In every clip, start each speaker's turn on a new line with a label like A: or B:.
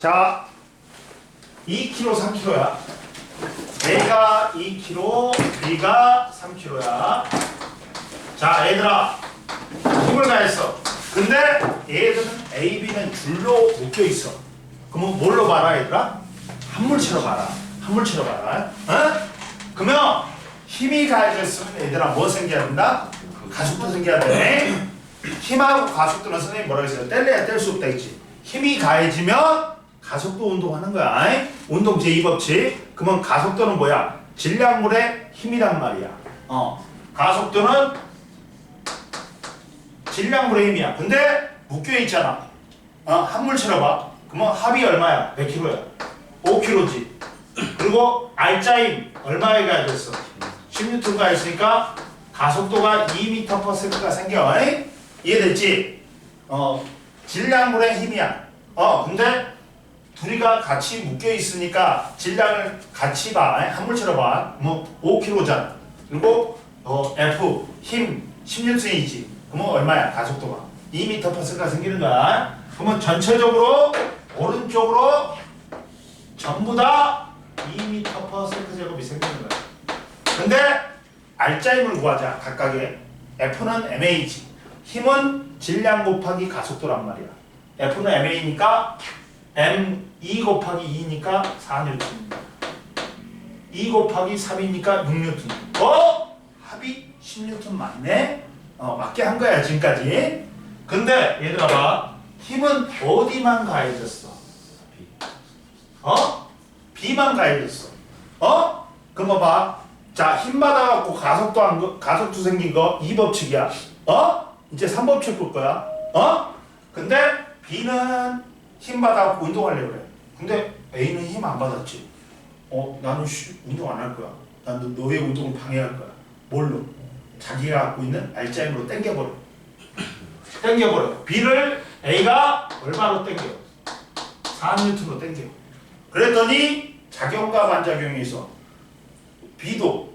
A: 자, 2kg, 3kg야. A가 2kg, B가 3kg야. 자, 얘들아, 힘을 가했어. 근데 얘들은 A, B는 줄로 묶여 있어. 그러면 뭘로 봐라, 얘들아? 한물체로 봐라. 한물체로 봐라. 어? 그러면 힘이 가해졌으면 얘들아 뭐 생겨야 된다? 가속도 생겨야 돼. 힘하고 가속도는 선생님 뭐라고 했어요? 뗄래야 뗄 수 없다 했지. 힘이 가해지면 가속도 운동하는 거야. 운동 제2법칙. 그러면 가속도는 뭐야? 질량물의 힘이란 말이야. 가속도는 질량물의 힘이야. 근데 묶여있잖아. 한물체로 봐. 그러면 합이 얼마야? 100kg야. 5kg지. 그리고 R자임 얼마에 가해졌어? 10N 가했으니까 가속도가 2m/s가 생겨. 이해됐지? 질량물의 힘이야. 근데 둘이가 같이 묶여 있으니까 질량을 같이 봐. 한물체로 봐. 뭐 5kg잖아. 그리고 F 힘 16N이지. 그러면 얼마야? 가속도가 2m/s가 생기는 거야. 그러면 전체적으로 오른쪽으로 전부 다 2m/s제곱이 생기는 거야. 근데 R자임을 구하자. 각각의 F는 MA지. 힘은 질량 곱하기 가속도란 말이야. F는 MA니까 M2 곱하기 2니까 4N. 2 곱하기 3이니까 6N. 합이 10N 맞네? 맞게 한 거야, 지금까지. 근데 얘들아 봐. 힘은 어디만 가해졌어? B만 가해졌어. 그럼 봐. 자, 힘 받아갖고 가속도 생긴 거 2법칙이야. 이제 3법칙 볼 거야. 근데 B는 힘 받아갖고 운동하려고 그래. 근데 A는 힘 안 받았지. 나는 운동 안 할 거야. 난 너의 운동을 방해할 거야. 뭘로? 자기가 갖고 있는 R자임으로 당겨버려. B를 A가 얼마로 당겨? 4N으로 당겨. 그랬더니 작용과 반작용이 있어. B도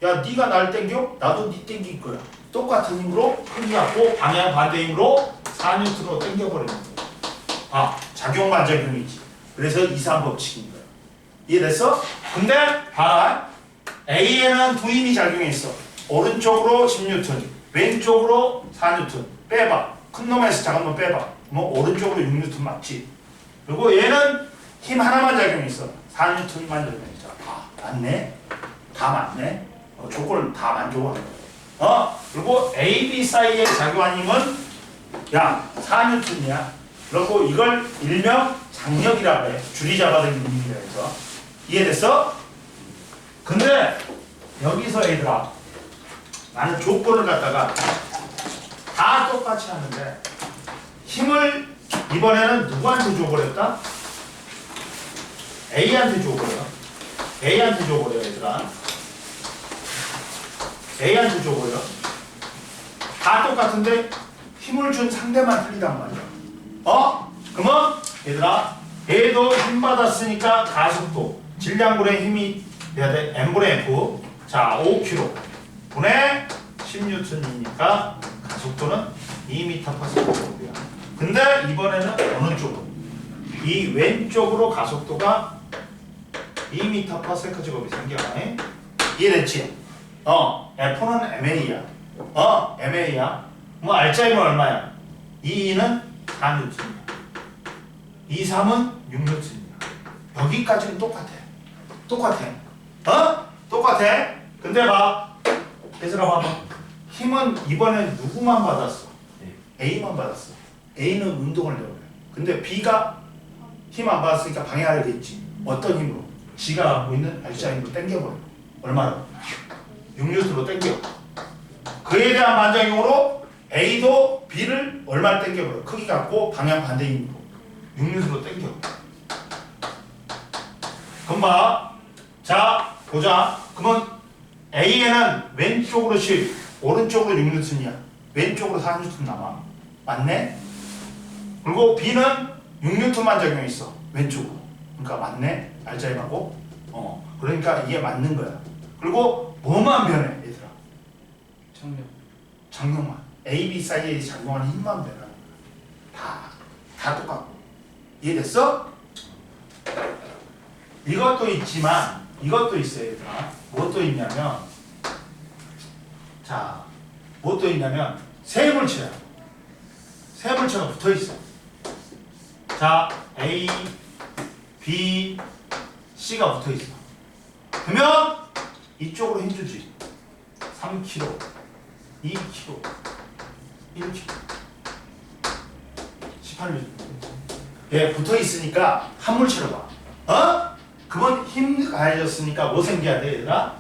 A: 야 네가 날 당겨? 나도 네 당길 거야. 똑같은 힘으로 크기 갖고 방향 반대 힘으로 4N으로 당겨버리는 거야. 작용 반작용이지. 그래서 2, 3법칙인 거야. 이해됐어? 근데 봐라. A에는 두 힘이 작용했어. 오른쪽으로 10N, 왼쪽으로 4N. 빼봐. 큰 놈에서 작은 놈 빼봐. 뭐 오른쪽으로 6N 맞지? 그리고 얘는 힘 하나만 작용했어. 4N만 작용했어. 맞네? 다 맞네? 조건을 다 만족하는 거야. 그리고 A, B 사이에 작용한 힘은 야 4N이야. 그리고 이걸 일명 장력이라고 해. 줄이 잡아당긴 힘이라 해서. 이해됐어? 근데 여기서 얘들아 나는 조건을 갖다가 다 똑같이 하는데 힘을 이번에는 누구한테 줘버렸다? A한테 줘버려. A한테 줘버려 얘들아. A한테 줘버려. 다 똑같은데 힘을 준 상대만 틀리단 말이야. 그러면 얘들아 A도 힘 받았으니까 가속도 질량물의 힘이 돼야 돼. M분의 F. 자 5kg 분의 10N이니까 가속도는 2m/s야. 근데 이번에는 어느 쪽으로? 이 왼쪽으로 가속도가 2m/s제곱이 생겨. 이해됐지? F는 MA야. MA야. 뭐 R자임은 얼마야? 2는 4N이야. 2, 3은 6N이야. 여기까지는 똑같아. 똑같아. 근데 봐. 얘들아 봐봐. 힘은 이번엔 누구만 받았어? A만 받았어. A는 운동을 내버려. 근데 B가 힘 안 받았으니까 방해하겠지. 어떤 힘으로? 지가 갖고 있는 R자임으로 당겨버려. 얼마로? 6N으로 당겨. 그에 대한 반작용으로 A도 B를 얼마를 당겨버려. 크기 갖고 방향 반대 힘으로 6N으로 당겨. 그럼 봐. 자 보자. 그러면 A에는 왼쪽으로 10, 오른쪽으로 6N이야. 왼쪽으로 4N 남아. 맞네? 그리고 B는 6N만 작용했어. 왼쪽으로. 그러니까 맞네? R자임하고. 그러니까 이게 맞는 거야. 그리고 뭐만 변해 얘들아? 장력만. A, B 사이에 작용하는 힘만 변하는 거야. 다 똑같고. 이해됐어? 이것도 있지만 이것도 있어요. 얘들아. 무엇도 있냐면 자, 무엇도 있냐면 세물체야. 세물체가 붙어있어. 자, A, B, C가 붙어있어. 그러면 이쪽으로 힘주지. 3kg, 2kg, 1kg, 18N. 얘 붙어있으니까 한물체로 봐. 어? 그건 힘 가해졌으니까 뭐 생겨야 돼, 얘들아?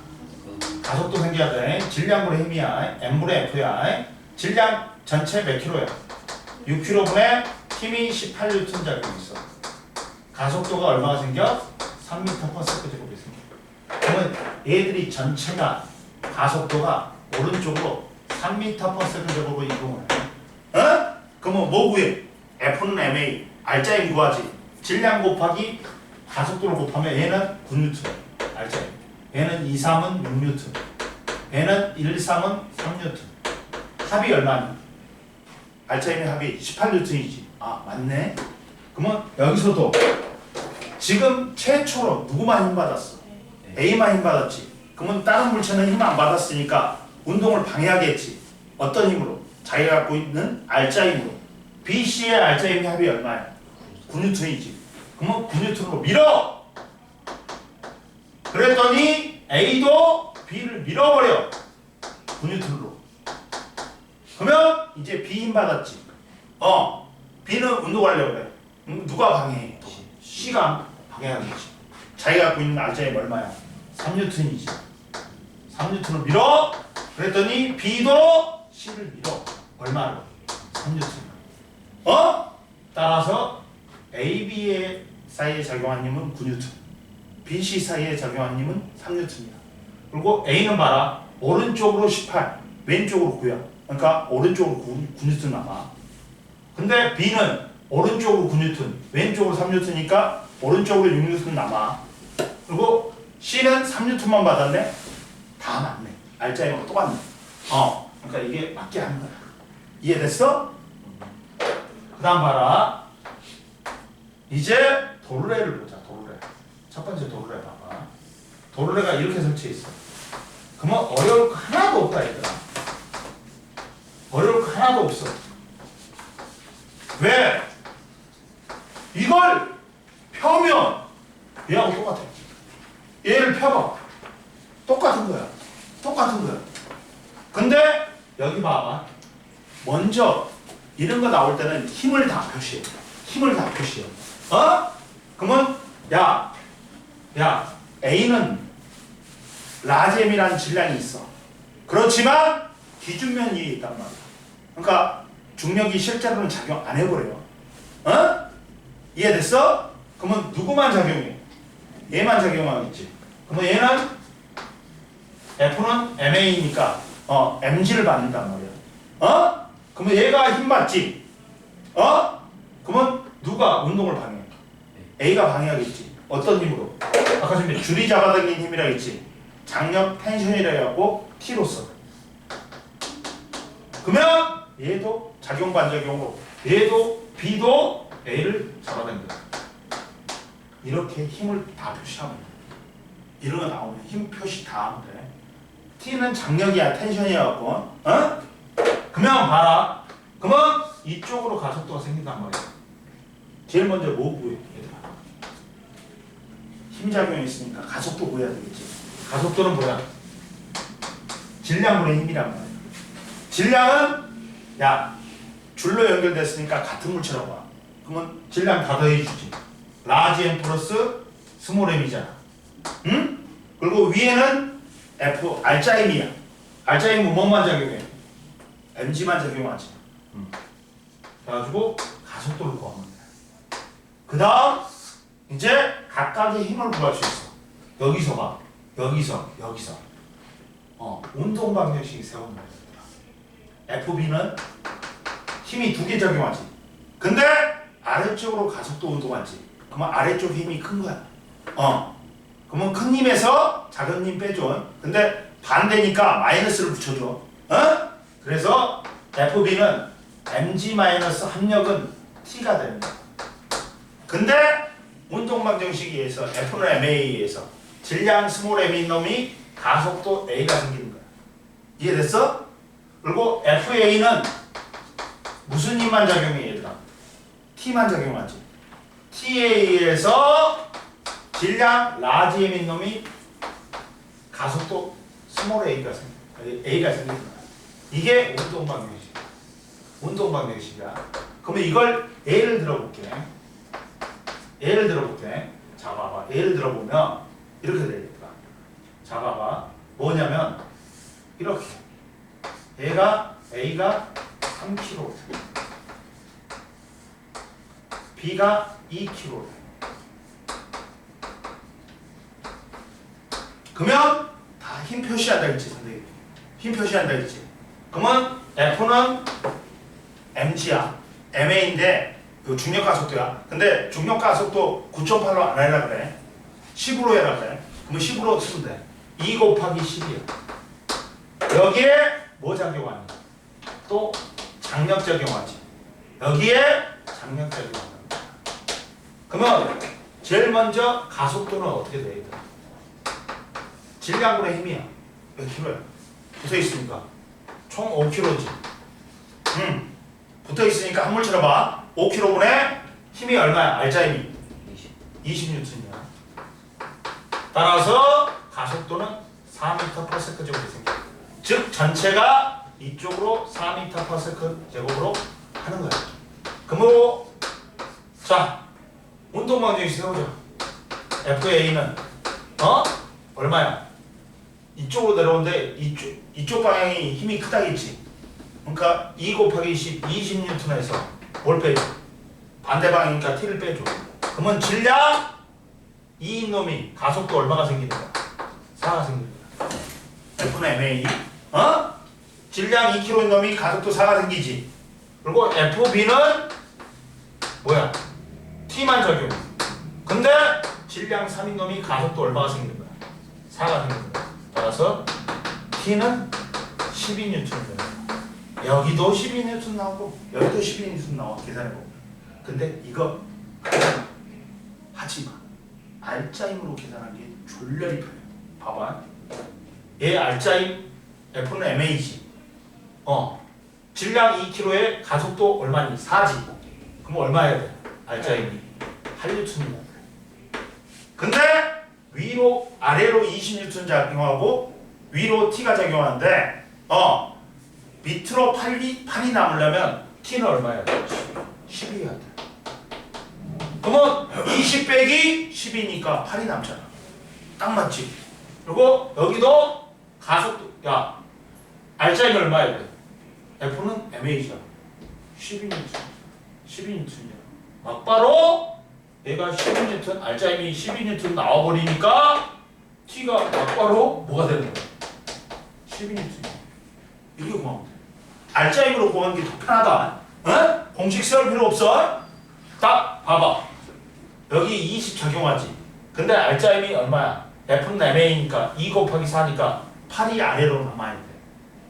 A: 가속도 생겨야 돼. 질량분의 힘이야. M분의 F야. 질량 전체 몇 킬로야? 6kg분의 힘이 18N 작용했어. 가속도가 얼마가 생겨? 3m/s 제곱이 생겨. 그러면 얘들이 전체가 가속도가 오른쪽으로 3m/s 제곱으로 이동을 해. 어? 그러면 뭐 구해? F는 MA, R자임 구하지. 질량 곱하기 가속도를 곱하면 얘는 9N, R자임. 얘는 2, 3은 6N. 얘는 1, 3은 3N. 합이 얼마니? R자임의 합이 18N이지. 아, 맞네. 그러면 여기서도 지금 최초로 누구만 힘 받았어? A만 힘 받았지. 그러면 다른 물체는 힘 안 받았으니까 운동을 방해하겠지. 어떤 힘으로? 자기가 갖고 있는 R자 힘으로. B, C의 R자 힘의 합이 얼마야? 9N이지. 그러면 9N으로 밀어! 그랬더니 A도 B를 밀어버려. 9N으로. 그러면 이제 B 힘 받았지. B는 운동하려고 그래. 누가 방해해? C가 방해하겠지. 자기가 갖고 있는 R자 힘 얼마야? 3N이지. 3N을 밀어. 그랬더니 B도 C를 밀어. 얼마로? 3N. 따라서 A, B의 사이에 작용한 힘은 9N. B, C 사이에 작용한 힘은 3N이야. 그리고 A는 봐라. 오른쪽으로 18, 왼쪽으로 9야. 그러니까 오른쪽으로 9N 남아. 근데 B는 오른쪽으로 9N, 왼쪽으로 3N이니까 오른쪽으로 6N 남아. 그리고 C는 3N만 받았네? 다 맞네. R자임하고 똑같네. 그러니까 이게 맞게 하는 거야. 이해됐어? 그 다음 봐라. 이제 도르래를 보자. 도르래. 첫 번째 도르래 봐봐. 도르래가 이렇게 설치해 있어. 그러면 어려울 거 하나도 없다, 얘들아. 어려울 거 하나도 없어. 왜? 이걸 펴면 얘하고 똑같아. 얘를 펴봐. 똑같은 거야. 똑같은 거야. 근데 여기 봐봐. 먼저 이런 거 나올 때는 힘을 다 표시해. 힘을 다 표시해. 그러면 야 A는 라지엠이라는 질량이 있어. 그렇지만 기준면 위에 있단 말이야. 그러니까 중력이 실제로는 작용 안 해버려요. 이해됐어? 그러면 누구만 작용해? 얘만 작용하겠지. 그러면 얘는 F는 MA니까 mg를 받는단 말이야. 그러면 얘가 힘 받지. 그러면 누가 운동을 방해해? A가 방해하겠지. 어떤 힘으로? 아까 전에 줄이 잡아당긴 힘이라 했지. 장력 텐션이라 해갖고 T로서. 그러면 얘도 작용 반작용으로 얘도 B도 A를 잡아당겨. 이렇게 힘을 다 표시하면 돼. 이런 거 나오면 힘 표시 다 하면 돼. T는 장력이야, 텐션이어갖고. 그러면 봐라. 그러면 이쪽으로 가속도가 생긴단 말이야. 제일 먼저 뭐 구해? 얘들아. 힘작용이 있으니까 가속도 구해야 되겠지. 가속도는 뭐야? 질량분의 힘이란 말이야. 질량은 줄로 연결됐으니까 같은 물체라고 봐. 그러면 질량 다 더해주지. 라지 M 플러스 스몰 M이잖아. 응? 그리고 위에는 F, R자임이야. R자임은 뭐만 작용해? mg만 작용하지. 그래가지고 가속도를 구하면 돼. 그 다음 이제 각각의 힘을 구할 수 있어. 여기서 봐. 여기서. 운동 방정식 세우는 거야. FB는 힘이 두 개 작용하지. 근데 아래쪽으로 가속도 운동하지. 그러면 아래쪽 힘이 큰 거야. 그러면 큰 힘에서 작은 힘 빼줘. 근데 반대니까 마이너스를 붙여줘. 그래서 FB는 mg 마이너스 합력은 t가 되는 거야. 근데 운동방정식에서 F는 MA에서 질량 스몰 m인 놈이 가속도 A가 생기는 거야. 이해됐어? 그리고 FA는 무슨 힘만 작용해 얘들아? T만 작용하지. TA에서 질량 라지 m인 놈이 가속도 스몰 A가 생기는 거야. 이게 운동방정식이야. 그러면 이걸 예를 들어볼게. 자 봐봐. 예를 들어보면 이렇게 되겠다. 자 봐봐. 뭐냐면 이렇게 A가 3kg, B가 2kg. 그러면 다 힘 표시한다 했지 선생님. 힘 표시한다 했지. 그러면 F는 mg야. ma인데 그 중력 가속도야. 근데 중력 가속도 9.8로 안 하라 그래. 10으로 해라 그래. 그러면 10으로 쓰면 돼. 2 곱하기 10이야. 여기에 뭐 작용하니? 또 장력 작용하지. 여기에 장력 작용한다. 그러면 제일 먼저 가속도는 어떻게 돼야 돼? 질량분의 힘이야. 몇 킬로야? 붙어 있으니까 총 5kg지. 붙어 있으니까 한물 쳐봐. 5kg분의 힘이 얼마야? 알짜 힘이 20N이야. 따라서 가속도는 4m/s 제곱이 생겨. 즉 전체가 이쪽으로 4m/s 제곱으로 하는 거야. 그러므로 자 운동방정식 세우자. FA는 얼마야? 이쪽으로 내려오는데 이쪽 방향이 힘이 크다겠지. 그러니까 2 곱하기 10, 20N에서 뭘 빼줘? 반대 방향이니까 T를 빼줘. 그러면 질량 2인 놈이 가속도 얼마가 생기는 거야? 4가 생기는 거야. F는 MA. 질량 2kg인 놈이 가속도 4가 생기지. 그리고 FB는 뭐야? T만 적용. 근데 질량 3인 놈이 가속도 얼마가 생기는 거야? 4가 생기는 거야. 따라서 T는 12N인 거야. 여기도 12N 나오고 여기도 12N 나와. 계산해보면. 근데 이거 하지마. 알짜임으로 계산한 게 졸렬히 편해. 봐봐. 얘 알짜임 F는 MA지. 질량 2kg에 가속도 얼마니? 4지. 그럼 얼마야 돼? 알짜임이 8N이야. 근데 위로 아래로 20N 작용하고 위로 T가 작용하는데 밑으로 8이 남으려면 T는 얼마야 돼? 10이어야 돼. 그러면 20 빼기 10이니까 8이 남잖아. 딱 맞지? 그리고 여기도 가속도 야 알짜임이 얼마야 돼? F는 MA잖아. 12N이야. 막바로 얘가 12N 알짜임이 12N 나와버리니까 T가 막바로 뭐가 되는 거야? 12N이야. 이렇게 구하면 돼. 알짜임으로 구하는 게 더 편하다. 공식 세울 필요 없어. 딱 봐봐. 여기 20 적용하지. 근데 알짜임이 얼마야? F는 MA니까 2 곱하기 4니까 8이 아래로 남아야 돼.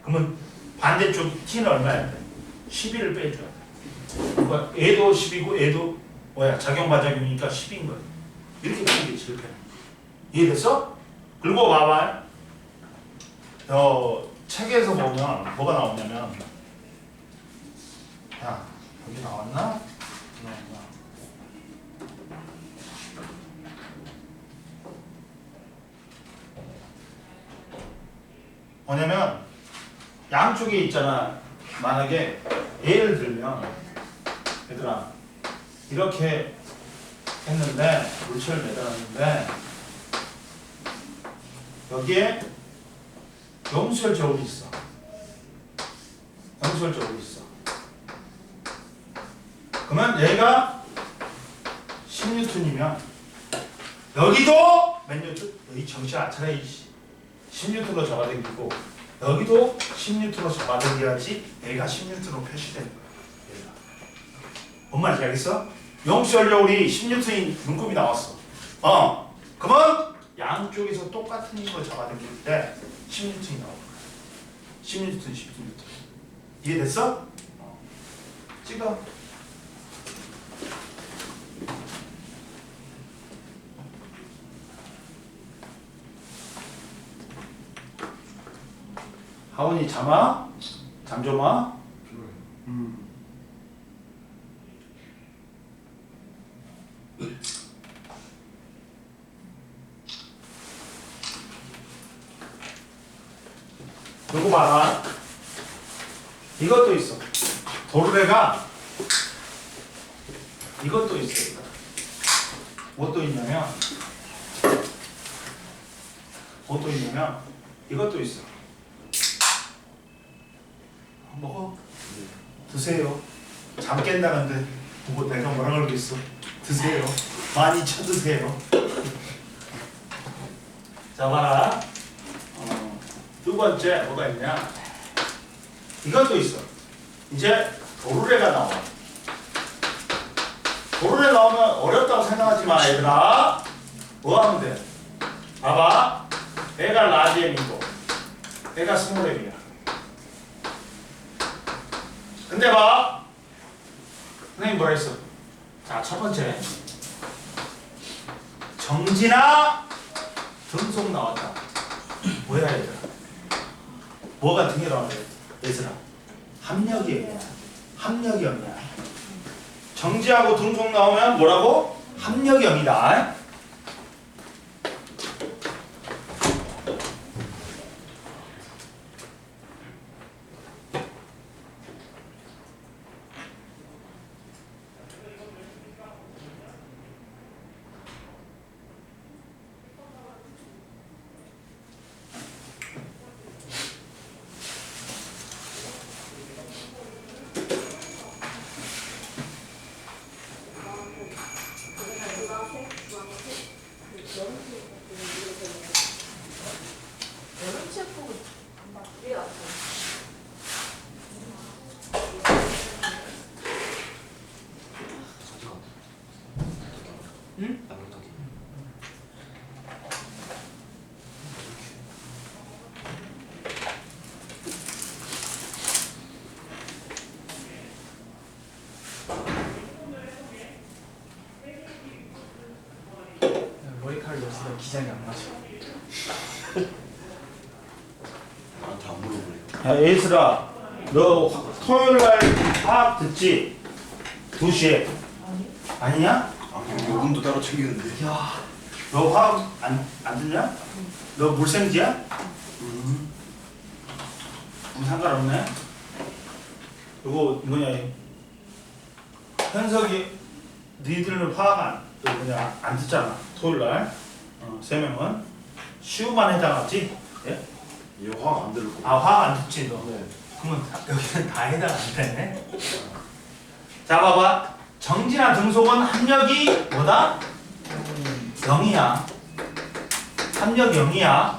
A: 그러면 반대쪽 T는 얼마야 돼? 11을 빼줘야 돼. 그러니까 얘도 10이고 얘도 작용 반작용이니까 10인 거야. 이렇게 푸는 게 제일 편해. 이해됐어? 그리고 봐봐. 책에서 보면 뭐가 나오냐면 야 여기 나왔나? 뭐냐면 양쪽에 있잖아. 만약에 예를 들면 얘들아 이렇게 했는데 물체를 매달았는데 여기에 염수열 저울이 있어. 그러면 얘가 10N이면 여기도 몇 N? 여기 정신 안 차려. 10N로 잡아당기고 여기도 10N로 잡아당겨야지 얘가 10N로 표시되는 거야. 얘가. 뭔 말인지 알겠어? 염수열 저울이 10N인 눈곱이 나왔어. 그러면 양쪽에서 똑같은 힘으로 잡아당길 때 10N이 나올 거야. 10N, 10N. 이해됐어? 찍어. 하원이 잠아? 잠좀아? 누구 봐라. 이것도 있어. 도르래가 이것도 있어. 뭐또 있냐면 이것도 있어. 먹어. 드세요. 잠 깬다는데 뭐 내가 뭐라 그러겠어. 드세요. 많이 쳐드세요. 자 봐라. 두 번째 뭐가 있냐. 이것도 있어. 이제 도르래가 나와. 도르래 나오면 어렵다고 생각하지 마 얘들아. 뭐 하면 돼? 봐봐. 얘가 라지 M이고 얘가 스몰 M이야. 근데 봐. 선생님 뭐라 했어? 자, 첫 번째. 정지나 등속 나왔다. 뭐야 얘들아? 뭐가 등에 나와야 돼? 얘들아. 합력이야. 합력이 0이야. 정지하고 등속 나오면 뭐라고? 합력이 0이다.
B: 머리카락이 없어서 기장이 안 맞아.
C: 나한테 안 물어보네요.
A: 야, 에이스라, 너 토요일날 화학 듣지? 2시에. 아니냐?
C: 아, 그럼 요금도 따로 챙기는데.
A: 야, 너 화학 안 듣냐? 너 물생지야? 상관없네. 이거냐? 현석이 니들은 화학 안 듣잖아. 토요일날. 3명은 시우만 해당하지? 예?
C: 얘 화가 안 들을 거.
A: 아, 화학 안 듣지 너.
C: 네.
A: 그러면 여기는 다 해당 안 되네. 자, 봐봐. 정지나 등속은 합력이 뭐다? 0이야. 합력 0이야.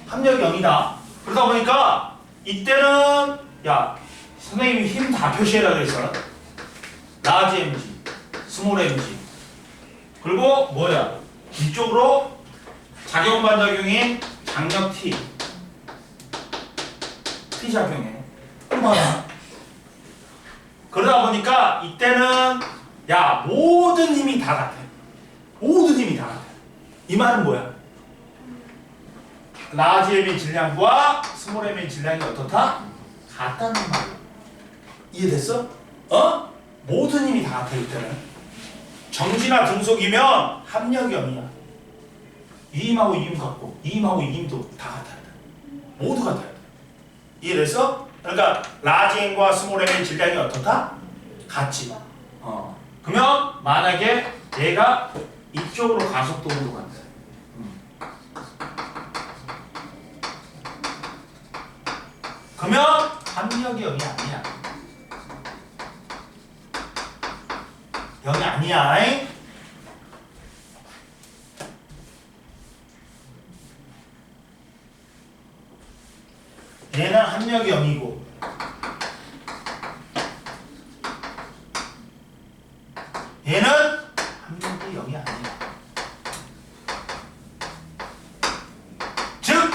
A: 합력 0이다. 그러다 보니까 이때는 야, 선생님이 힘 다 표시해라 그랬어. 라지 Mg, 스몰 Mg. 그리고 뭐야? 이쪽으로 작용 반작용인 장력 T. T 작용해. 봐라. 그러다 보니까 이때는 야, 모든 힘이 다 같아. 모든 힘이 다 같아. 이 말은 뭐야? 라지 M의 질량과 스몰 M의 질량이 어떻다? 같다는 말이야. 이해됐어? 모든 힘이 다 같아 이때는. 정지나 등속이면 합력이 0이야. 이 힘하고 이 힘 같고 이 힘하고 이 힘도 다 같아야 돼. 모두 같아야 돼. 이해됐어? 그러니까 라지 M과 스몰 M의 질량이 어떻다? 같지. 그러면 만약에 얘가 이쪽으로 가속도로 간다. 그러면 합력이 0이 아니야. 0이 아니야. 얘는 합력이 0이고 얘는 합력이 0이 아니야. 즉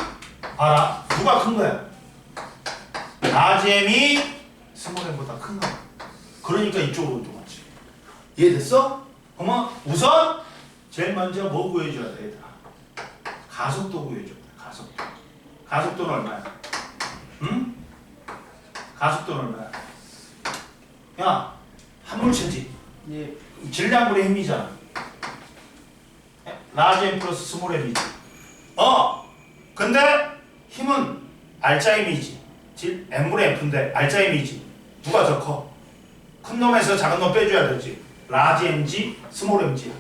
A: 봐라. 누가 큰 거야? 라지 M이 스몰 M보다 큰 거야. 그러니까 이쪽으로 운동하지. 이해됐어? 그러면 우선 제일 먼저 뭐 구해줘야 돼 얘들아? 가속도 구해줘야 돼. 가속도. 가속도는 얼마야? 응? 가속도는 얼마야? 야, 한물체지.
B: 예.
A: 질량분의 힘이잖아. 라지 M 플러스 스몰 M이지. 근데 힘은 알짜 M이지. M분의 F인데 알짜 M이지. 누가 더 커? 큰 놈에서 작은 놈 빼줘야 되지. 라지 MG, 스몰 MG.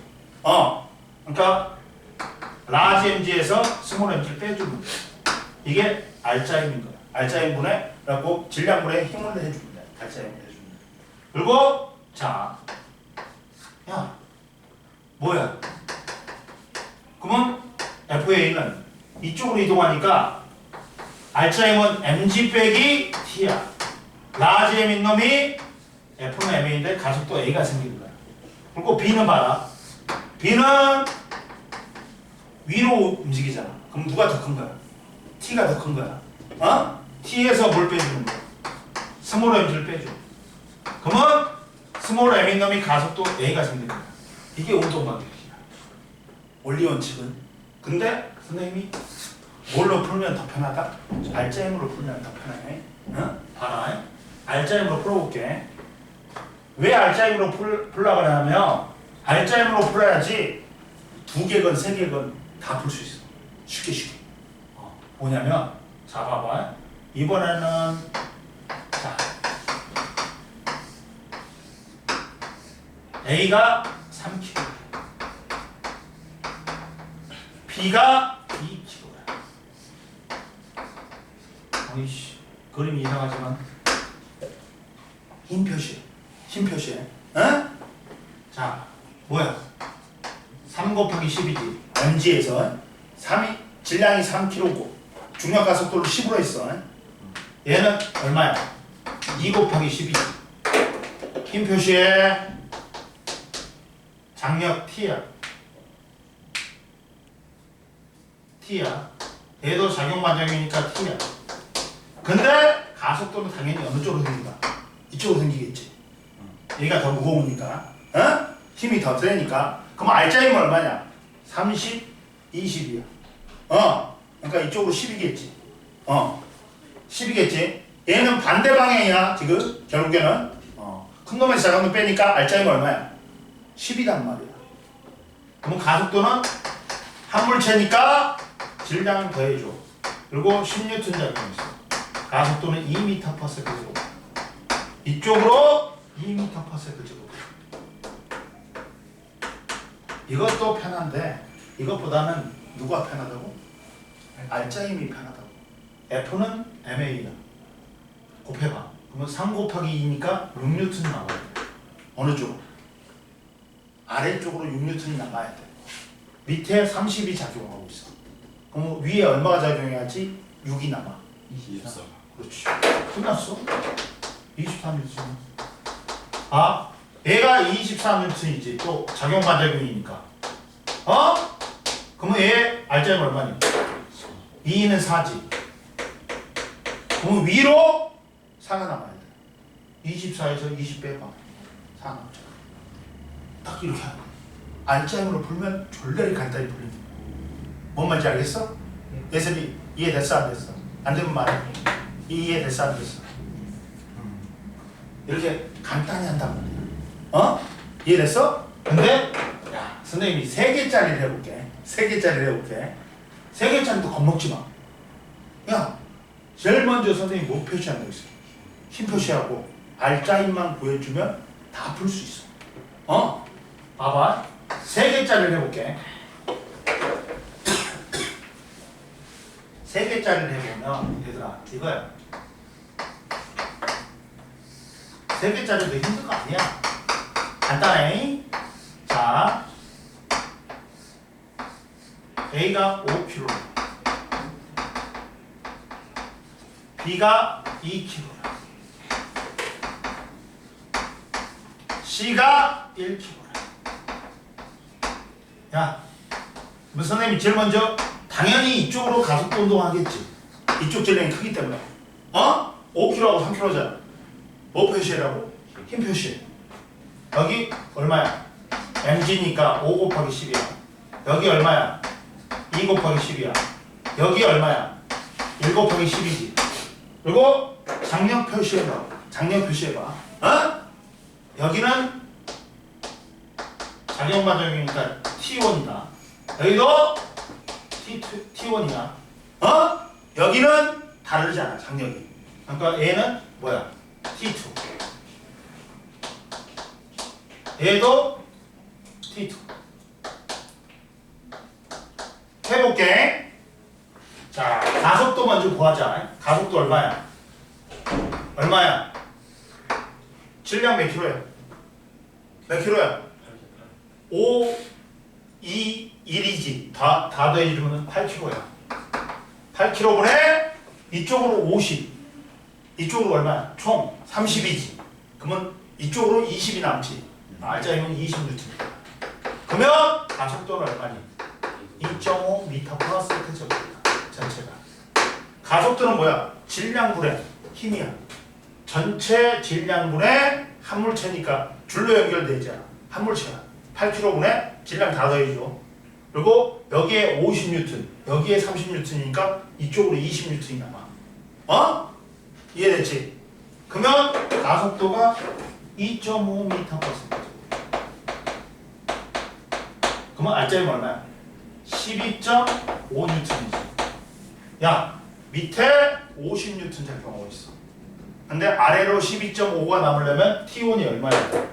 A: 그러니까 라지 MG에서 스몰 MG를 빼주면 돼. 이게 알짜 M인 거야. 알짜 M분의 라고 질량분의 힘을 해주면 돼. 알짜 M을 해주면 돼. 그리고 자, 야, 뭐야? 그러면 FA는 이쪽으로 이동하니까 알짜 M은 MG 빼기 T야. 라지 M인 놈이 F는 M인데 가속도 A가 생기는 거야. 그리고 B는 봐라. B는 위로 움직이잖아. 그럼 누가 더 큰 거야? T가 더 큰 거야. T에서 뭘 빼주는 거야? 스몰 M을 빼줘. 그러면 스몰 M인 놈이 가속도 A가 생기는 거야. 이게 운동방식이야. 원리 원칙은. 근데 선생님이 뭘로 풀면 더 편하다? 알짜 M으로 풀면 더 편해. 봐라. 알짜 M으로 풀어볼게. 왜 알짜 M으로 풀려고 하냐면 알짜 M으로 풀어야지 2개건 3개건 다 풀 수 있어. 쉽게. 뭐냐면 자 봐봐. 이번에는 자 A가 3kg, B가 2kg. 아이씨, 그림이 이상하지만 힘 표시해. 자, 뭐야? 3 곱하기 10이지. MG에서 3이 질량이 3kg고 중력 가속도를 10으로 했어. 얘는 얼마야? 2 곱하기 10이지. 힘 표시해. 장력 T야. 얘도 작용반작용이니까 T야. 근데 가속도는 당연히 어느 쪽으로 생긴다? 이쪽으로 생기겠지. 얘가 더 무거우니까. 힘이 더 세니까. 그럼 알짜 힘은 얼마냐? 30, 20이야. 그러니까 이쪽으로 10이겠지. 10이겠지. 얘는 반대 방향이야. 지금 결국에는. 큰 놈에서 작은 놈 빼니까 알짜 힘은 얼마야? 10이단 말이야. 그럼 가속도는 한물체니까 질량을 더해줘. 그리고 10N 작용했어. 가속도는 2m/s제곱. 이쪽으로 2m/s제곱. 이것도 편한데 이것보다는 누가 편하다고? 알짜 힘이 편하다고. F는 MA야. 곱해봐. 그러면 3 곱하기 2니까 6N 나와야 돼. 어느 쪽? 아래쪽으로 6N이 나가야 돼. 밑에 30이 작용하고 있어. 그럼 위에 얼마가 작용해야지? 6이 남아.
C: 24.
A: 그렇지. 끝났어. 23N. 얘가 23N이지. 또 작용 반작용이니까. 그러면 얘 알짜는 얼마니? 2는 4지. 그러면 위로 4가 남아야 돼. 24에서 20 빼봐. 4 남잖아. 딱 이렇게 하는 거야. 알짜임으로 풀면 졸렬히 간단히 풀린다. 뭔 말인지 알겠어? 예슬이 이해됐어 안 됐어? 안 되면 말해. 이해됐어 안 됐어? 이렇게 간단히 한단 말이야. 이해됐어? 근데 야 선생님이 3개짜리를 해볼게. 3개짜리도 겁먹지 마. 야 제일 먼저 선생님이 뭐 표시한다고 했어? 힘 표시하고 알짜임만 구해주면 다 풀 수 있어. 봐봐. 3개짜리를 해볼게. 3개짜리를 해보면 얘들아 이거야. 3개짜리도 힘든 거 아니야. 간단해. 자 A가 5kg, B가 2kg, C가 1kg. 야, 선생님이 제일 먼저 당연히 이쪽으로 가속도 운동하겠지. 이쪽 질량이 크기 때문에. 5kg하고 3kg잖아. 뭐 표시라고? 힘 표시. 여기 얼마야? mg니까 5 곱하기 10이야. 여기 얼마야? 2 곱하기 10이야. 여기 얼마야? 1 곱하기 10이지. 그리고 장력 표시해봐. 장력 표시해봐. 어? 여기는 작용 과정이니까 T1이다. 여기도 T1이야. 어? 여기는 다르잖아, 장력이. 그러니까 얘는 뭐야? T2. 얘도 T2. 해볼게. 자, 가속도 먼저 구하자. 가속도 얼마야? 얼마야? 질량 몇 킬로야? 몇 킬로야? 5, 2, 1이지. 다 더해주면 8킬로야. 8킬로분에 이쪽으로 50. 이쪽으로 얼마야? 총 30이지. 그러면 이쪽으로 20이 남지. 알짜이면 20N. 그러면 가속도는 얼마니? 2.5m 플러스 세컨드 전체가. 가속도는 뭐야? 질량분의 힘이야. 전체 질량분의 한물체니까 줄로 연결되잖아. 한물체야. 8kg분의 질량 다 더해줘. 그리고 여기에 50N, 여기에 30N이니까 이쪽으로 20N이 남아. 어? 이해됐지? 그러면 가속도가 2.5m per s. 그러면 알짜리면 얼마야? 12.5N이지. 야, 밑에 50N 작용하고 있어. 근데 아래로 12.5가 남으려면 T1이 얼마야?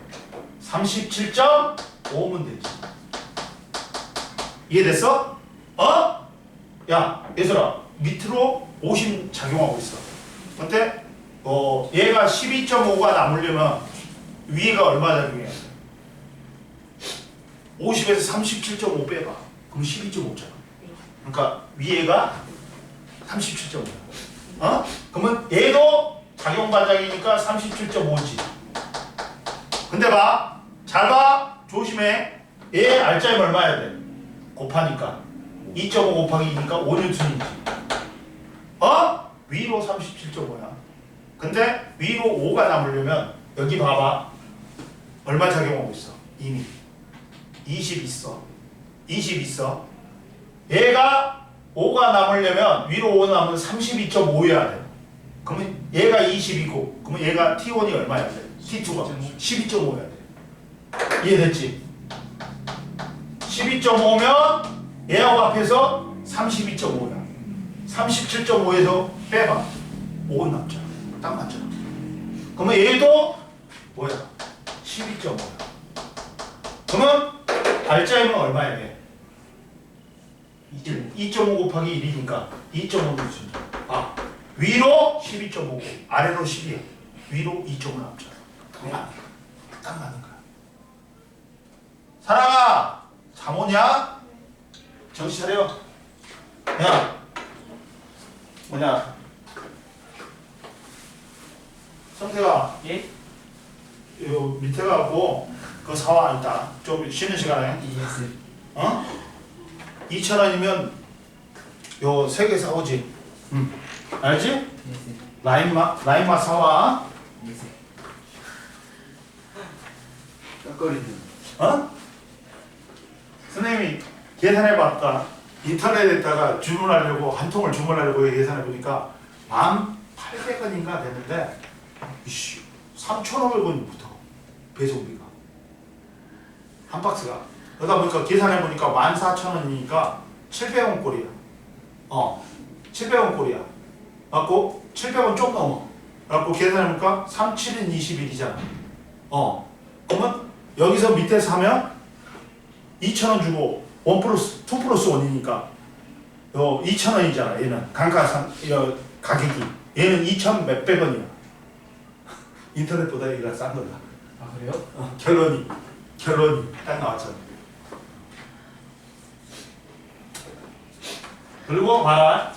A: 37.5면 되지. 이해됐어? 어? 야, 얘들아, 밑으로 50 작용하고 있어. 근데 얘가 12.5가 남으려면 위에가 얼마 작용해야 돼? 50에서 37.5 빼봐. 그럼 12.5잖아. 그러니까 위에가 37.5. 어? 그러면 얘도 작용 과정이니까 37.5지. 근데 봐. 잘 봐. 조심해. 얘 알짜임 얼마야 돼? 곱하니까 2.5 곱하기 2니까 5N이지. 어? 위로 37.5야. 근데 위로 5가 남으려면 여기 봐봐. 얼마 작용하고 있어? 이미 20 있어. 20 있어. 얘가 5가 남으려면 위로 5 남으면 32.5여야 돼. 그러면 얘가 20이고 그러면 얘가 T1이 얼마야 돼? T2가 12.5여야 돼. 이해됐지? 12.5면 얘하고 합해서 32.5야. 37.5에서 빼봐. 5 남잖아. 딱 맞잖아. 그러면 얘도 뭐야? 12.5야. 그러면 알짜임은 얼마야 돼? 2.5 곱하기 1이니까 2.5를 준다. 아, 위로 12.5고 아래로 10이야. 위로 2.5 남잖아. 딱 맞는 거야. 사랑아, 잠 오냐? 정신 차려. 야, 뭐냐? 성태가
B: 예?
A: 요 밑에 가고 그거 사와 있다. 좀 쉬는 시간에.
B: ES.
A: 어? 2,000원이면 요 3개 사오지. 응. 알지?
B: ES.
A: 라인맛 사와.
B: ES.
C: 깍거리는.
A: 어? 선생님이 계산해봤다. 인터넷에다가 주문하려고 한 통을 주문하려고 계산해보니까 1,800원인가 되는데 이씨 3,500원부터 배송비가 한 박스가. 그러다 보니까 계산해보니까 14,000원이니까 700원 꼴이야. 700원 꼴이야. 갖고 700원 좀 넘어. 갖고 계산해보니까 3, 7은 21이잖아. 그러면 여기서 밑에 사면 2,000원 주고 1 플러스 2 플러스 1이니까 2,000원이잖아. 얘는 강가 가격이 얘는 2,000 몇백 원이야. 인터넷보다 얘가 싼 거다.
B: 아 그래요?
A: 결론이 딱 나왔잖아. 그리고 봐라.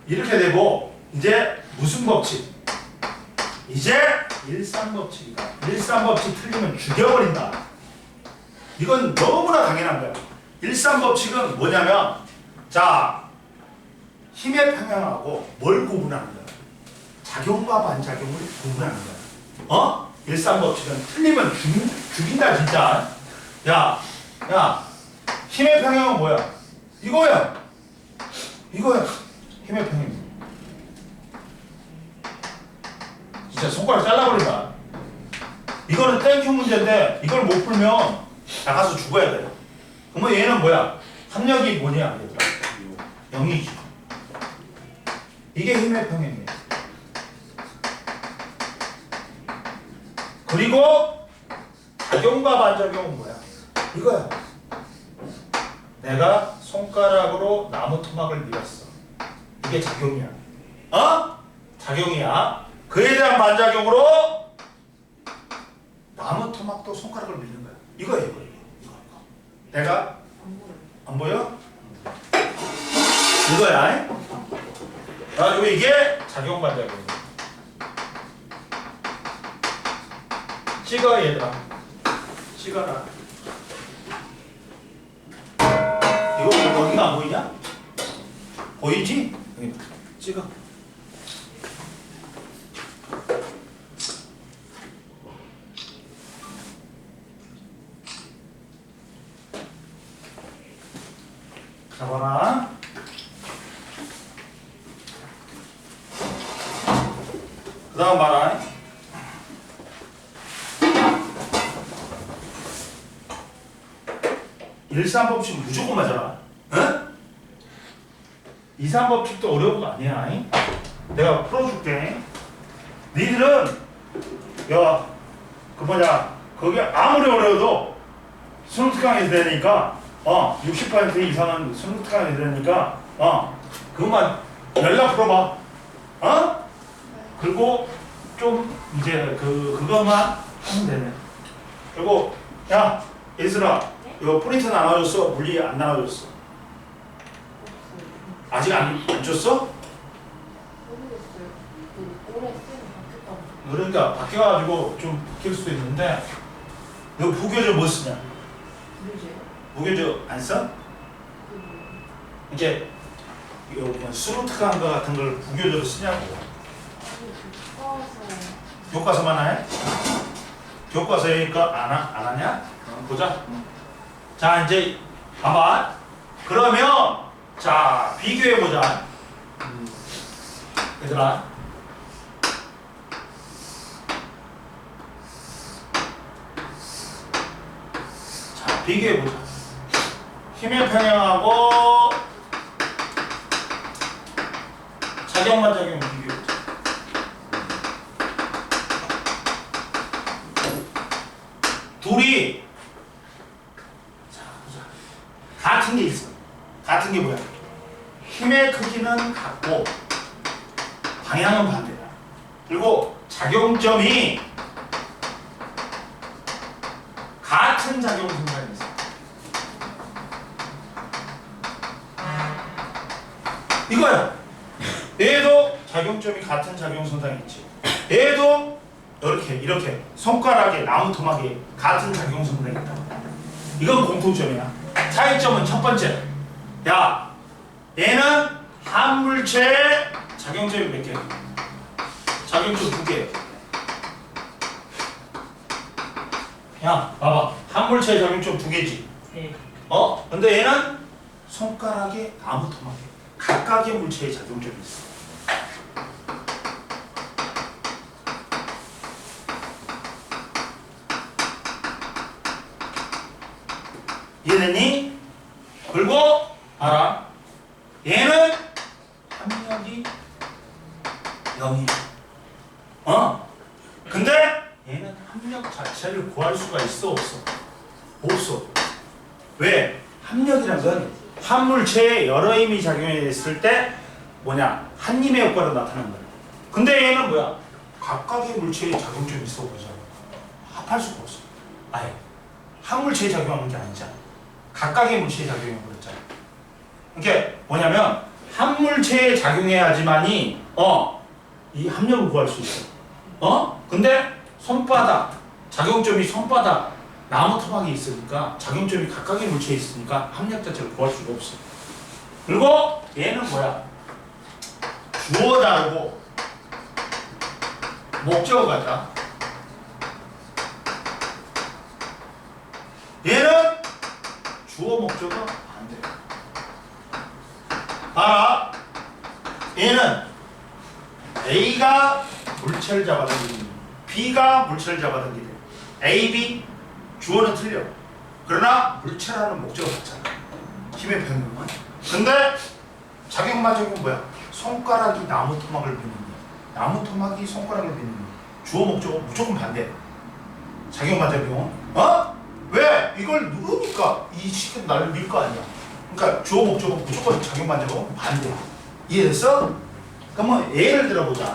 A: 이렇게 되고 이제 무슨 법칙? 이제 일산법칙이다. 일산법칙 틀리면 죽여버린다. 이건 너무나 당연한 거야. 일산법칙은 뭐냐면 자 힘의 평형하고 뭘 구분하는 거야? 작용과 반작용을 구분하는 거야. 일산법칙은 틀리면 죽인다 진짜. 야 힘의 평형은 뭐야? 이거야. 힘의 평형. 진짜 손가락 잘라버린다. 이거는 땡큐 문제인데 이걸 못 풀면 나가서 죽어야 돼요. 그러면 얘는 뭐야? 합력이 뭐냐 얘들아? 0이지. 이게 힘의 평행이에요. 그리고 작용과 반작용은 뭐야? 이거야. 내가 손가락으로 나무 토막을 밀었어. 이게 작용이야. 어? 작용이야. 그에 대한 반작용으로 나무 토막도 손가락을 밀는 거야. 이거야, 이거. 내가 안 보여? 이거야. 그리고 이게 작용 반작용. 찍어 얘들아. 찍어라. 이거 여기가 안 보이냐? 보이지? 여기 찍어. 잡아라. 그 다음 봐라. 일삼법칙 무조건 맞아라. 응? 이삼법칙도 어려운 거 아니야. 내가 풀어줄게. 니들은 야, 그 뭐냐, 거기 아무리 어려워도 수능특강이 되니까 60% 이상은 수능특강이 되니까 그것만 연락 풀어봐. 그리고 좀 이제 그것만 하면 되네. 그리고 야, 얘들아, 이거 프린트 나눠줬어? 물리 안 나눠줬어? 아직 안 줬어?
D: 모르겠어요. 올해 쌤 바뀌었다고.
A: 그러니까 바뀌어가지고 좀 바뀔 수도 있는데 너 부교재 뭐 쓰냐?
D: 모르세요?
A: 부교재 안 써? 이제 이거 뭐 수능특강 같은 걸 부교재로 쓰냐고. 교과서만 해? 교과서니까 안 하냐? 보자. 자, 이제 봐봐. 그러면 자, 비교해 보자. 얘들아. 자, 비교해 보자. 힘의 평형하고 작용만 작용 비교해 보자. 둘이 같은 게 있어. 같은 게 뭐야? 힘의 크기는 같고 방향은 반대야. 그리고 작용점이 같은 작용 순간이 있어. 이거야. 얘도 작용점이 같은 작용 선상이 있지. 얘도 이렇게 손가락에 나무 토막에 같은 작용 선상이 있다. 이건 공통점이야. 차이점은 첫 번째. 야, 얘는 한 물체의 작용점이 몇 개? 작용점 2개. 야, 봐봐. 한 물체의 작용점 2개지.
B: 네.
A: 근데 얘는 손가락에 나무 토막에 각각의 물체의 작용점이 있어. 이해됐니? 그리고 알아. 얘는 합력이 0이야. 근데 얘는 합력 자체를 구할 수가 있어 없어? 없어. 왜? 합력이란 건 한 물체에 여러 힘이 작용했을 때 뭐냐? 한 힘의 효과로 나타나는 거야. 근데 얘는 뭐야? 각각의 물체의 작용점이 있어 보잖아. 합할 수가 없어. 아예 한 물체에 작용하는 게 아니잖아. 각각의 물체에 작용해 버렸잖아. 이게 뭐냐면 한 물체에 작용해야지만이 이 합력을 구할 수 있어. 근데 손바닥 작용점이 손바닥 나무 토막이 있으니까 작용점이 각각의 물체에 있으니까 합력 자체를 구할 수가 없어. 그리고 얘는 뭐야? 주어 다르고 목적어 같다. 얘는 주어 목적어 안 돼. 알아? 얘는 A가 물체를 잡아당기는 놈. B가 물체를 잡아당기는 A, B 주어는 틀려. 그러나 물체라는 목적을 갖잖아. 힘의 변경은. 근데 작용반작용은 뭐야? 손가락이 나무 토막을 비는 놈. 나무 토막이 손가락을 비는 놈. 주어 목적은 무조건 반대. 작용반작용은 왜? 이걸 누르니까 이 시간 나를 밀 거 아니야. 그러니까 주어 목적은 무조건 작용반작용은 반대. 이해됐어? 그러면 예를 들어보자.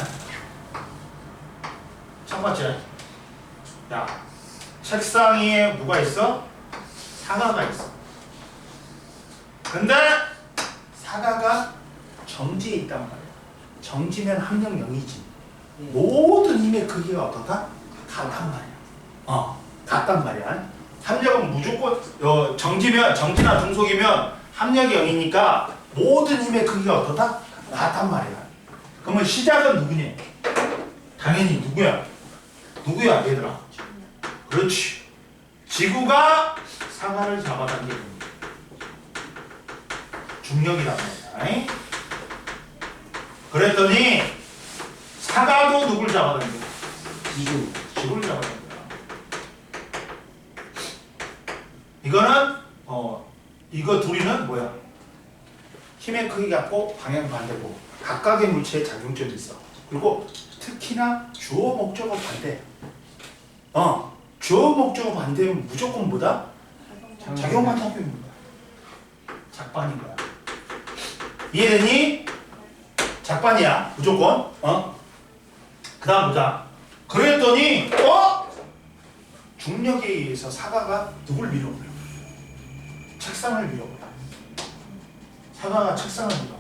A: 첫 번째, 야, 책상 위에 누가 있어? 사과가 있어. 근데 사과가 정지에 있단 말이야. 정지면 함량 0이지. 모든 힘의 크기가 어떻다? 같단 말이야. 같단 말이야. 함력은 무조건 정지나 중속이면 함력이 0이니까 모든 힘의 크기가 어떻다? 같단 말이야. 그러면 시작은 누구니? 당연히 누구야? 누구야 얘들아? 그렇지. 지구가 사과를 잡아당기는 중력이란 말이야. 그랬더니 사과도 누굴 잡아당겨? 지구를 잡아당겨. 이거는 이거 둘이는 뭐야? 힘의 크기 같고 방향 반대고 각각의 물체의 작용점이 있어. 그리고 특히나 주어 목적어 반대. 주어 목적어 반대면 무조건 뭐다? 작용만 작용인 거야. 작반인 거야. 이해되니? 작반이야. 무조건. 그 다음 보자. 그랬더니 중력에 의해서 사과가 누굴 밀어버려? 책상을 밀어버려. 사과가 책상을 밀어.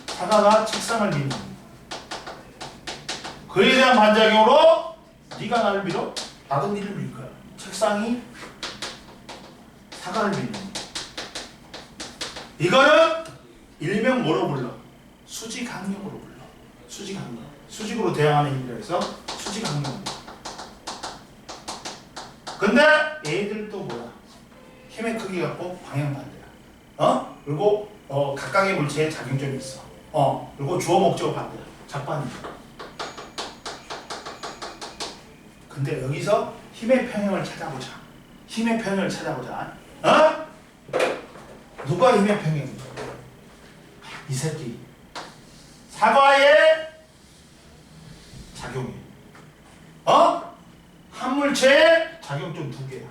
A: 사과가 책상을 미는. 그에 대한 반작용으로 네가 나를 밀어? 나도 니를 밀 거야. 책상이 사과를 미는. 이거는 일명 뭐로 불러? 수직항력으로 불러. 수직항력. 수직으로 대항하는 힘이라 해서 수직항력. 근데 얘들도 뭐야? 힘의 크기 같고 방향 반대야. 그리고 각각의 물체에 작용점이 있어. 그리고 주어 목적어 반대야. 작반이야. 근데 여기서 힘의 평형을 찾아보자. 힘의 평형을 찾아보자. 누가 힘의 평형이야? 이 새끼. 사과의 작용이. 한 물체의 작용점 두 개야.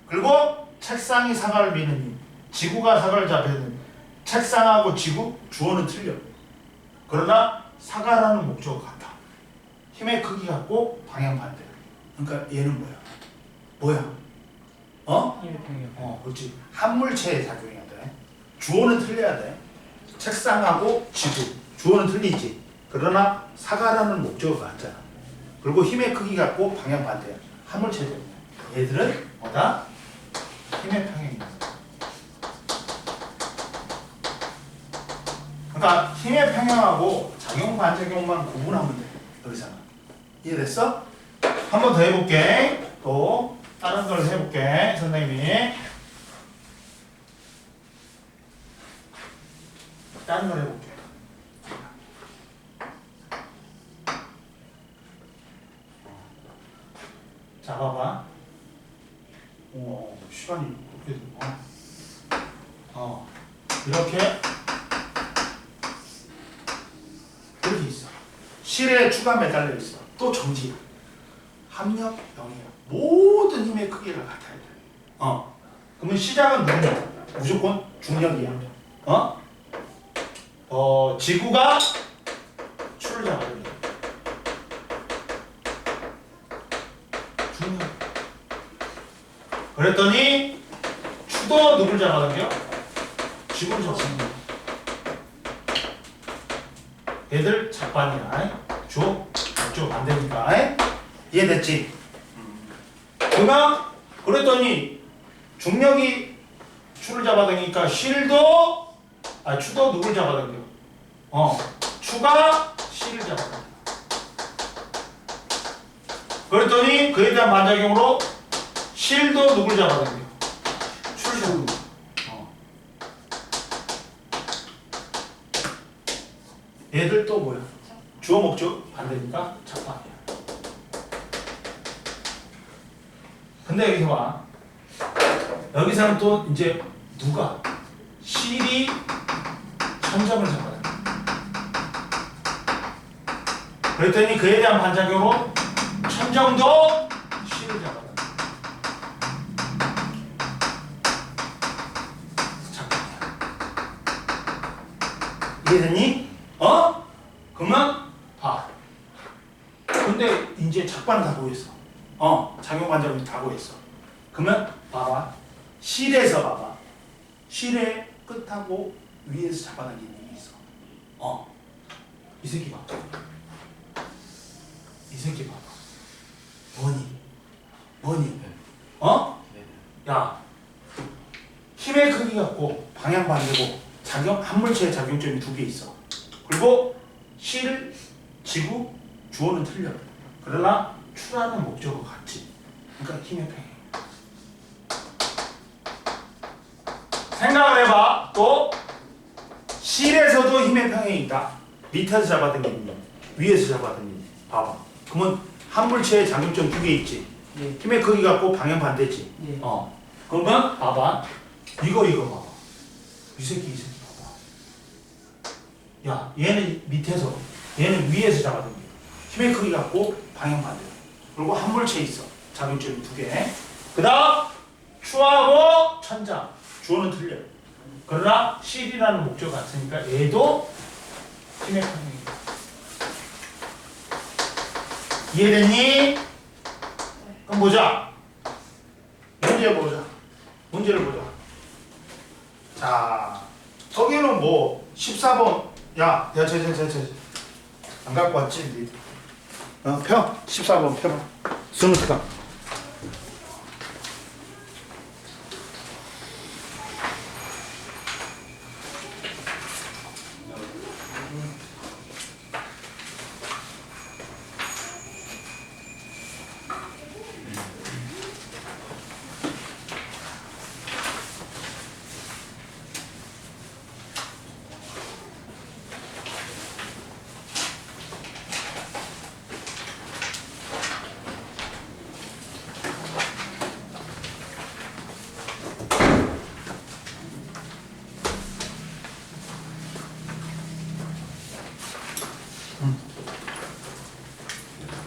A: 그리고 책상이 사과를 미는 힘, 지구가 사과를 잡는 힘. 책상하고 지구 주어는 틀려. 그러나 사과라는 목적어 같아. 힘의 크기 같고 방향 반대. 그러니까 얘는 뭐야?
B: 힘의 평형.
A: 그렇지. 한 물체의 작용이야 돼. 주어는 틀려야 돼. 책상하고 지구 주어는 틀리지. 그러나 사과라는 목적어가 같잖아. 그리고 힘의 크기 같고 방향 반대야. 한 물체 때문에. 얘들은 뭐다? 힘의 평형이야. 그러니까 힘의 평형하고 작용 반작용만 구분하면 돼. 여기서는. 이해됐어? 한 번 더 해볼게. 또 다른 걸 해볼게. 선생님이 다른 걸 해볼게. 자, 봐봐. 시간이 어떻게 이렇게 있어. 실에 추가 매달려 있어. 또 정지야. 합력 0이야. 모든 힘의 크기가 같아야 돼. 그러면 시작은 누구냐? 무조건 중력이야. 지구가 추를 잡아야 돼. 중력. 그랬더니 추도 누굴 잡아당겨? 지구를 잡아당겨. 얘들 작반이야. 주어, 목적어 반대니까. 이해됐지? 그랬더니 중력이 추를 잡아당기니까 추도 누굴 잡아당겨? 추가 실을 잡아당겨. 그랬더니 그에 대한 반작용으로 실도 누굴 잡아당겨? 추를 잡아당겨. 얘들 또 뭐야? 주어 목적 반대니까 착반이야. 근데 여기서 봐. 여기서는 또 이제 누가 실이 천점을 잡아야 돼. 그랬더니 그에 대한 반작용으로 천정도 실을 잡아야 돼. 이해됐니? 그러면 봐. 근데 이제 작반은 다 보였어. 작용 반작용이 다 보였어. 그러면 봐봐. 실에서 봐봐. 실의 끝하고 위에서 잡아당기는 게 있어. 이 새끼 봐. 이 새끼 봐봐. 뭐니? 야, 힘의 크기 갖고 방향 반대고 작용 한 물체의 작용점이 두 개 있어. 그리고 실, 지구, 주어는 틀려. 그러나 추라는 목적은 같지. 그러니까 힘의 평행. 생각을 해봐. 또 실에서도 힘의 평행이 있다. 밑에서 잡아당기니 위에서 잡아당기니. 봐봐. 그러면 한 물체의 작용점 두 개 있지.
B: 예.
A: 힘의 크기 갖고 방향 반대지.
B: 예.
A: 그러면 봐봐. 이거 봐봐. 이 새끼 봐봐. 야, 얘는 밑에서, 얘는 위에서 잡아당겨. 힘의 크기 갖고 방향 반대. 그리고 한 물체 있어. 작용점이 두 개. 그다음 추하고 천장. 주어는 틀려. 그러나 실이라는 목적 같으니까 얘도 힘의 평행이다. 이해됐니? 그럼 보자. 문제를 보자. 자, 거기는 뭐 14번. 야, 안 갖고 왔지? 펴. 14번 펴봐. 스누트가.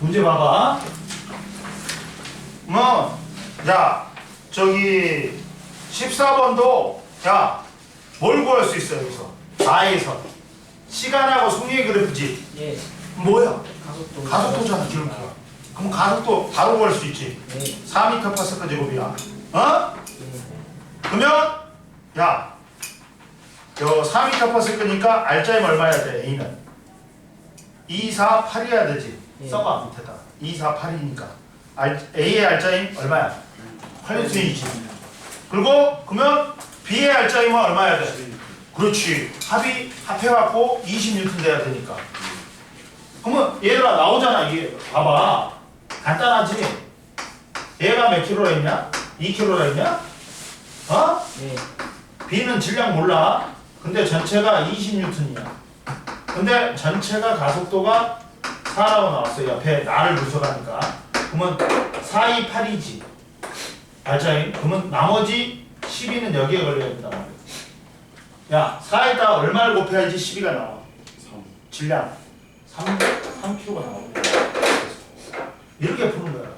A: 문제 봐봐. 야, 저기 14번도 야, 뭘 구할 수 있어 여기서? 나에서 시간하고 속력의 그래프지.
B: 예.
A: 뭐야?
B: 가속도.
A: 가속도잖아, 기울기가. 그럼 가속도 바로 구할 수 있지.
B: 예.
A: 4m/s 제곱이야.
B: 예.
A: 그러면 야, 요 4m/s니까 R자임 얼마야 돼? A는 2, 4, 8이어야 되지.
B: 예.
A: 써봐 밑에다. 2, 4, 8이니까 A의 R자임 얼마야? 8N이지. 그리고 그러면 B의 R자임은 얼마야 돼? 그렇지. 합해갖고 20N 돼야 되니까. 그러면 얘들아 나오잖아. 이게 봐봐. 간단하지? 얘가 몇 킬로라 했냐? 2킬로라 했냐?
B: 예.
A: B는 질량 몰라. 근데 전체가 20N이야. 근데 전체가 가속도가 4라고 나왔어요. 옆에 나를 분석하니까. 그러면 4, 2, 8이지. 알자임. 그러면 나머지 12는 여기에 걸려야 된단 말이야. 야, 4에다 얼마를 곱해야지 12가 나와?
C: 3.
A: 질량 3kg가 나오거든. 이렇게 푸는 거야.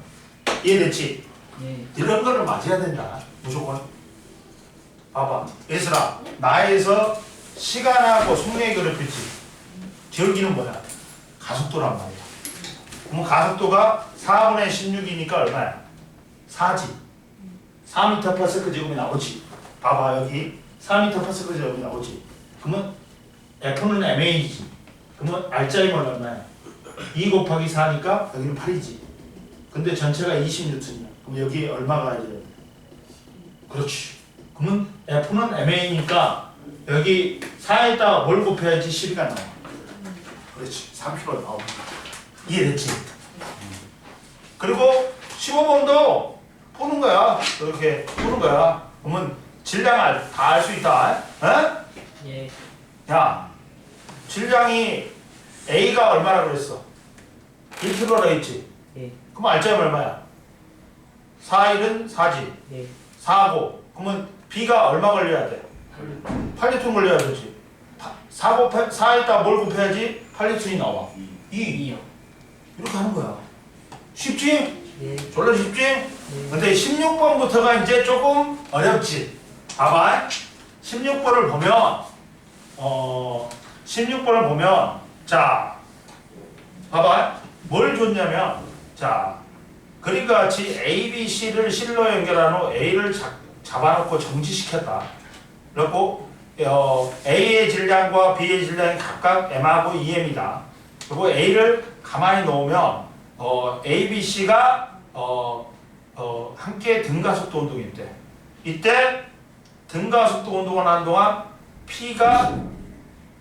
A: 이해됐지?
B: 예.
A: 이런 거를 맞아야 된다. 무조건. 봐봐. 얘들아, 나에서 시간하고 속력의 그래프지. 기울기는 뭐야? 가속도란 말이야. 그럼 가속도가 4분의 16이니까 얼마야? 4지. 4m/s 제곱이 나오지. 봐봐, 여기 4m/s 제곱이 나오지. 그러면 F는 MA지. 그러면 R자임은 얼마야? 2 곱하기 4니까 여기는 8이지. 근데 전체가 20N이야. 그럼 여기 얼마가 이제? 그렇지. 그러면 F는 MA니까 여기 4에다 뭘 곱해야지 12가 나와. 그렇지. 3kg 나옵니다. 이해됐지? 그리고 15번도 푸는 거야. 이렇게 푸는 거야. 그러면 질량을 다 알 수 있다. 에?
B: 예.
A: 야, 질량이 A가 얼마나 그랬어? 1kg라 했지?
B: 네.
A: 그럼 알짜면 얼마야? 4, 1은 4지.
B: 네.
A: 4고. 그러면 B가 얼마 걸려야 돼? 8리터 걸려야 되지. 4에다 뭘 곱해야지? 8리터이 나와. 2.
B: 2요.
A: 이렇게 하는 거야. 쉽지?
B: 네.
A: 졸라 쉽지? 근데 16번부터가 이제 조금 어렵지. 봐봐. 16번을 보면 16번을 보면 자 봐봐. 뭘 줬냐면 자 그림과 같이 A, B, C를 실로 연결한 후 A를 잡아놓고 정지시켰다. 그리고 A의 질량과 B의 질량이 각각 M하고 2M이다. 그리고 A를 가만히 놓으면 A, B, C가 함께 등가속도 운동이 있대. 이때 등가속도 운동을 하는 동안 P가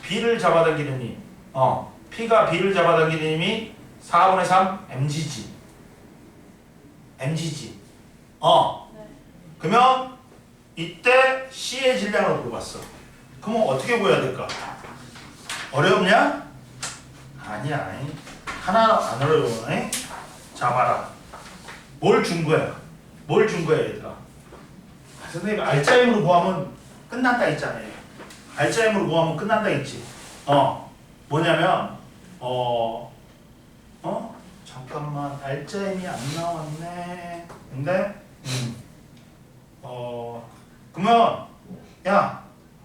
A: B를 잡아당기는 힘, P가 B를 잡아당기는 힘이 4분의 3 mgg. mgg. 그러면 이때 C의 질량을 물어봤어. 그러면 어떻게 구해야 될까? 어렵냐? 아니야. 하나 안 어려워. 자 봐라. 뭘 준 거야? 뭘 준 거야 얘들아? 선생님 알짜임으로 구하면 끝난다 했잖아요. 알짜임으로 구하면 끝난다 했지. 뭐냐면 잠깐만 알짜임이 안 나왔네. 근데 그러면 야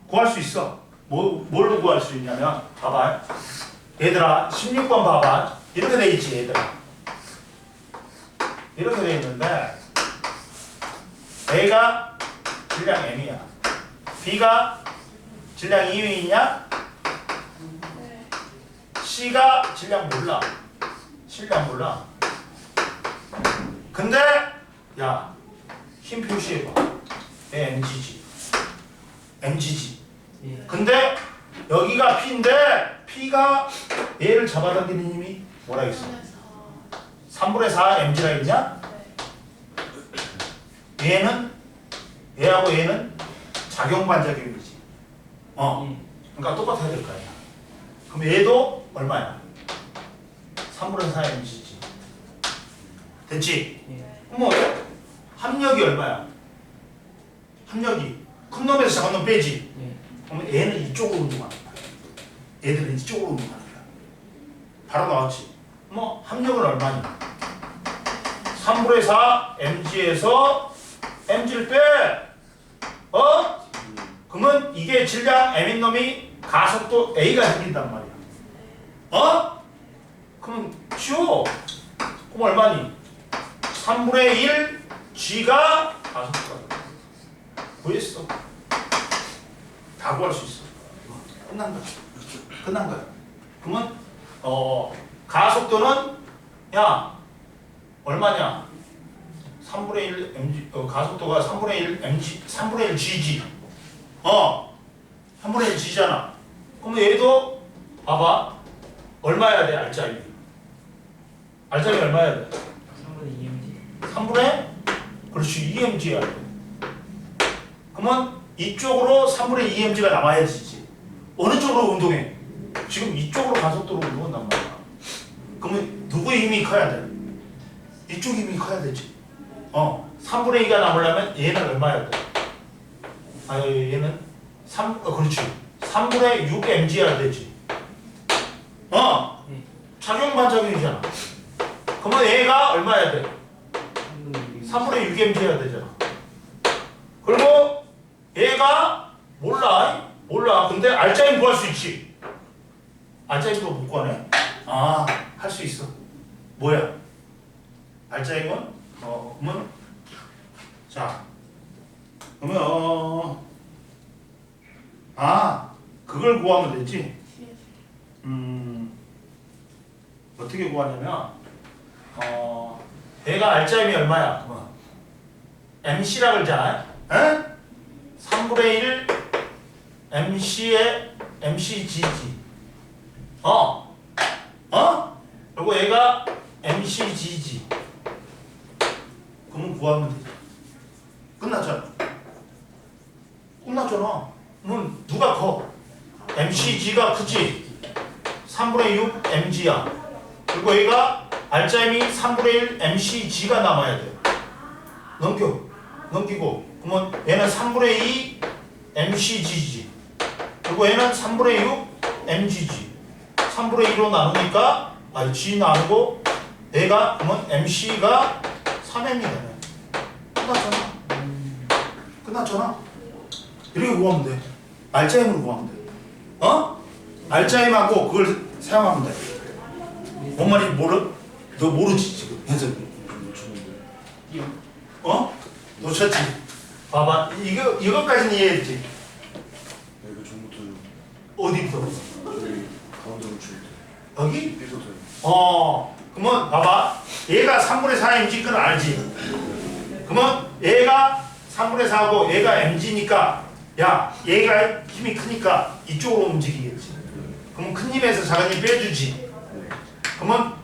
A: 구할 수 있어. 뭘로 구할 수 있냐면 봐봐. 얘들아 16번 봐봐. 이렇게 돼 있지 얘들아. 이렇게 돼 있는데 A가 질량 M이야. B가 질량 2M이냐? C가 질량 몰라. 질량 몰라. 근데 야 힘 표시해봐. mgg. mgg.
B: 네.
A: 근데 여기가 P인데 P가 얘를 잡아당기는 힘이 뭐라 했어? 3분의 4 mg라 했냐? 얘는 얘하고 얘는 작용 반작용이지. 그러니까 똑같아야 될 거 아니야. 그럼 얘도 얼마야? 3분의 4 mg지. 됐지?
B: 네.
A: 그럼 합력이 얼마야? 합력이 큰 놈에서 작은 놈 빼지.
B: 네.
A: 그러면 얘는 이쪽으로 운동하는 거야. 얘들은 이쪽으로 운동하는 거야. 바로 나왔지. 합력은 얼마니? 3분의 4 mg에서 mg를 빼. 그러면 이게 질량 m인 놈이 가속도 A가 생긴단 말이야. 그럼 쉬워. 그럼 얼마니? 3분의 1 G가 가속도가 구했어. 다 구할 수 있어. 끝난 거야. 끝난 거야. 그러면 가속도는 야 얼마냐? 3분의 1 mg 가속도가 3분의 1 mg 3분의 1 gg. 3분의 1 g잖아. 그러면 얘도 봐봐. 얼마야 돼 알짜리? 알짜리 얼마야 돼?
B: 3분의 2mg.
A: 3분의 그렇지 2mg야. 그러면 이쪽으로 3분의 2mg가 남아야 되지. 어느 쪽으로 운동해? 지금 이쪽으로 가속도로 운동한단 말이야. 그러면 누구의 힘이 커야 돼? 이쪽 힘이 커야 되지. 3분의 2가 남으려면 얘는 얼마야 돼? 얘는 3 그렇지. 3분의 6 mg야 되지. 작용 반작용이잖아. 그러면 얘가 얼마야 돼? 3분의 6 mg야 되잖아. 그리고 얘가 몰라. 근데 알짜임 구할 수 있지. 알짜임도 못 구하네. 할 수 있어. 뭐야? 알짜임은 그러면 자 그러면 그걸 구하면 되지. 어떻게 구하냐면 얘가 알짜임이 얼마야? MC라 그러잖아. 3분의 1 MC의 MCG지. 그리고 얘가 MCG지. 그러면 구하면 되지. 끝났잖아. 그럼 누가 커? MCG가 크지? 3분의 6 mg야. 그리고 얘가 알짜임이 3분의 1 mcg가 남아야 돼. 넘기고 그러면 얘는 3분의 2 mcg지. 그리고 얘는 3분의 6 mgg. 3분의 2로 나누니까 g 나누고 얘가 그러면 mc가 3m이네. 끝났잖아. 이렇게 구하면 돼. 알짜임으로 구하면 돼. 알짜임하고 그걸 사용하면 돼. 뭔 말인지 모르? 너 모르지 지금 현석이. 놓쳤지? 봐봐. 이거까지는 이해했지?
C: 이거 전부터
A: 어디부터?
C: 저희 가운데로 줄 때.
A: 여기?
C: 삐부터요.
A: 그러면 봐봐. 얘가 3분의 4 mg 건 알지? 그러면 얘가 3분의 4고 얘가 mg니까 야 얘가 힘이 크니까 이쪽으로 움직이겠지. 그럼 큰 힘에서 작은 힘 빼주지. 그러면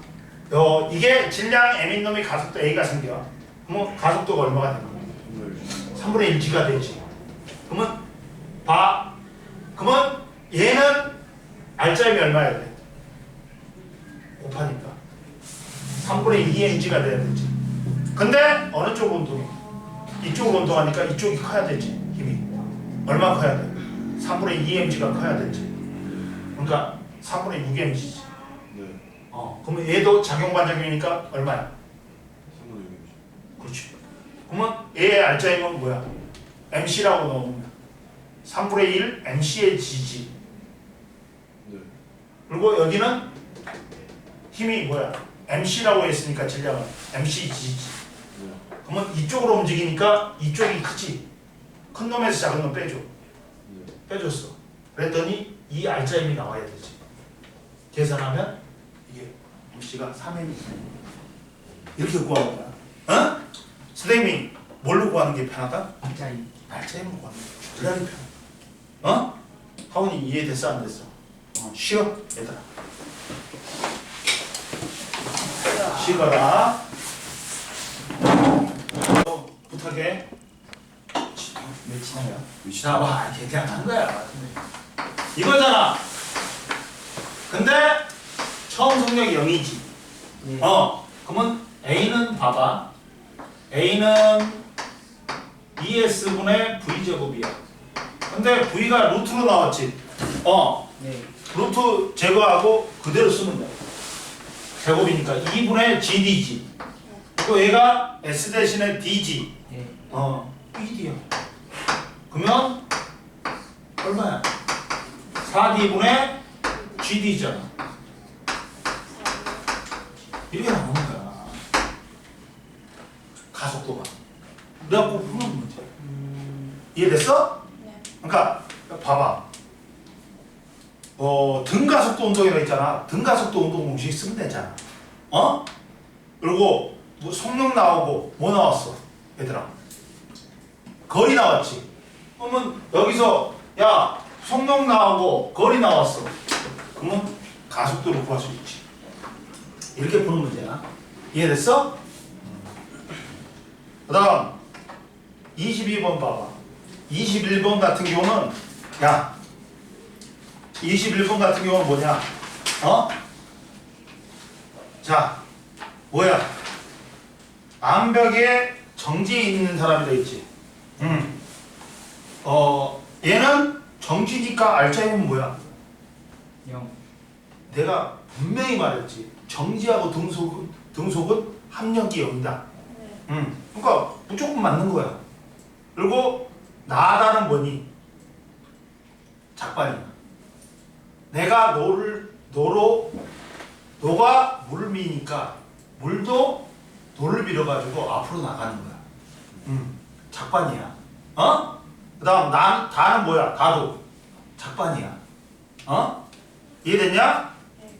A: 이게 질량 m인 놈이 가속도 a가 생겨. 그러면 가속도가 얼마가 되는 거야? 3분의 1g가 되지. 그러면 그러면 얘는 알짜임이 얼마야 돼? 곱하니까 3분의 2mg가 돼야 되지. 근데 어느 쪽 운동해? 이쪽으로 운동하니까 이쪽이 커야 되지. 힘이 얼마 커야 돼? 3분의 2mg가 커야 되지. 그러니까 3분의 6mg지.
C: 네.
A: 그러면 얘도 작용반작용이니까 얼마야?
C: 3분의 6이죠.
A: 그렇지. 그러면 얘의 알짜임은 뭐야? mc라고 넣으면 3분의 1 mc의 g지.
C: 네.
A: 그리고 여기는 힘이 뭐야? mc라고 했으니까 질량은 mcg지.
C: 네.
A: 그러면 이쪽으로 움직이니까 이쪽이 크지. 큰 놈에서 작은 놈 빼줘.
C: 네.
A: 빼줬어. 그랬더니 이 알짜임이 나와야 되지. 계산하면 이게 mc가 3m이 이렇게 구하는 거야. 선생님이 뭘로 구하는 게 편하다?
B: 알짜임.
A: 알짜임으로 구하는 게 주라리 편하다. 하원이 이해됐어 안 됐어? 쉬어 얘들아. 쉬거라. 부탁해.
B: 몇 치나요?
A: 자, 와, 이게 그냥 한 거야. 근데 이거잖아. 근데 처음 성력이 0이지.
B: 네.
A: 그러면 A는 봐봐. A는 2S분의 V제곱이야. 근데 V가 루트로 나왔지.
B: 네.
A: 루트 제거하고 그대로 쓰면 돼. 제곱이니까 2분의 GD지. 그리고 얘가 S 대신에 D지.
B: 네.
A: BD야. 그러면 얼마야? 4D분의 GD잖아. 이렇게 나오는 거야. 가속도가. 그래갖고 푸는 문제. 이해됐어?
D: 네.
A: 그러니까 봐봐. 등가속도 운동이라 있잖아. 등가속도 운동 공식 쓰면 되잖아. 그리고 뭐 속력 나오고 뭐 나왔어? 얘들아. 거리 나왔지. 그러면 여기서 야 속력 나오고 거리 나왔어. 그러면 가속도를 구할 수 있지. 이렇게 푸는 문제야. 이해됐어? 그 다음 22번 봐봐. 21번 같은 경우는 야 21번 같은 경우는 뭐냐? 자 뭐야? 암벽에 정지에 있는 사람이 돼 있지. 얘는 정지니까 알짜임은 뭐야?
B: 0.
A: 내가 분명히 말했지. 정지하고 등속은 합력이 0이다.
D: 네.
A: 그러니까 무조건 맞는 거야. 그리고 나다는 뭐니? 작반이야. 내가 너가 물을 미니까 물도 너를 밀어가지고 앞으로 나가는 거야. 작반이야. 그 다음 다는 뭐야? 다도 작반이야. 이해됐냐?
D: 네.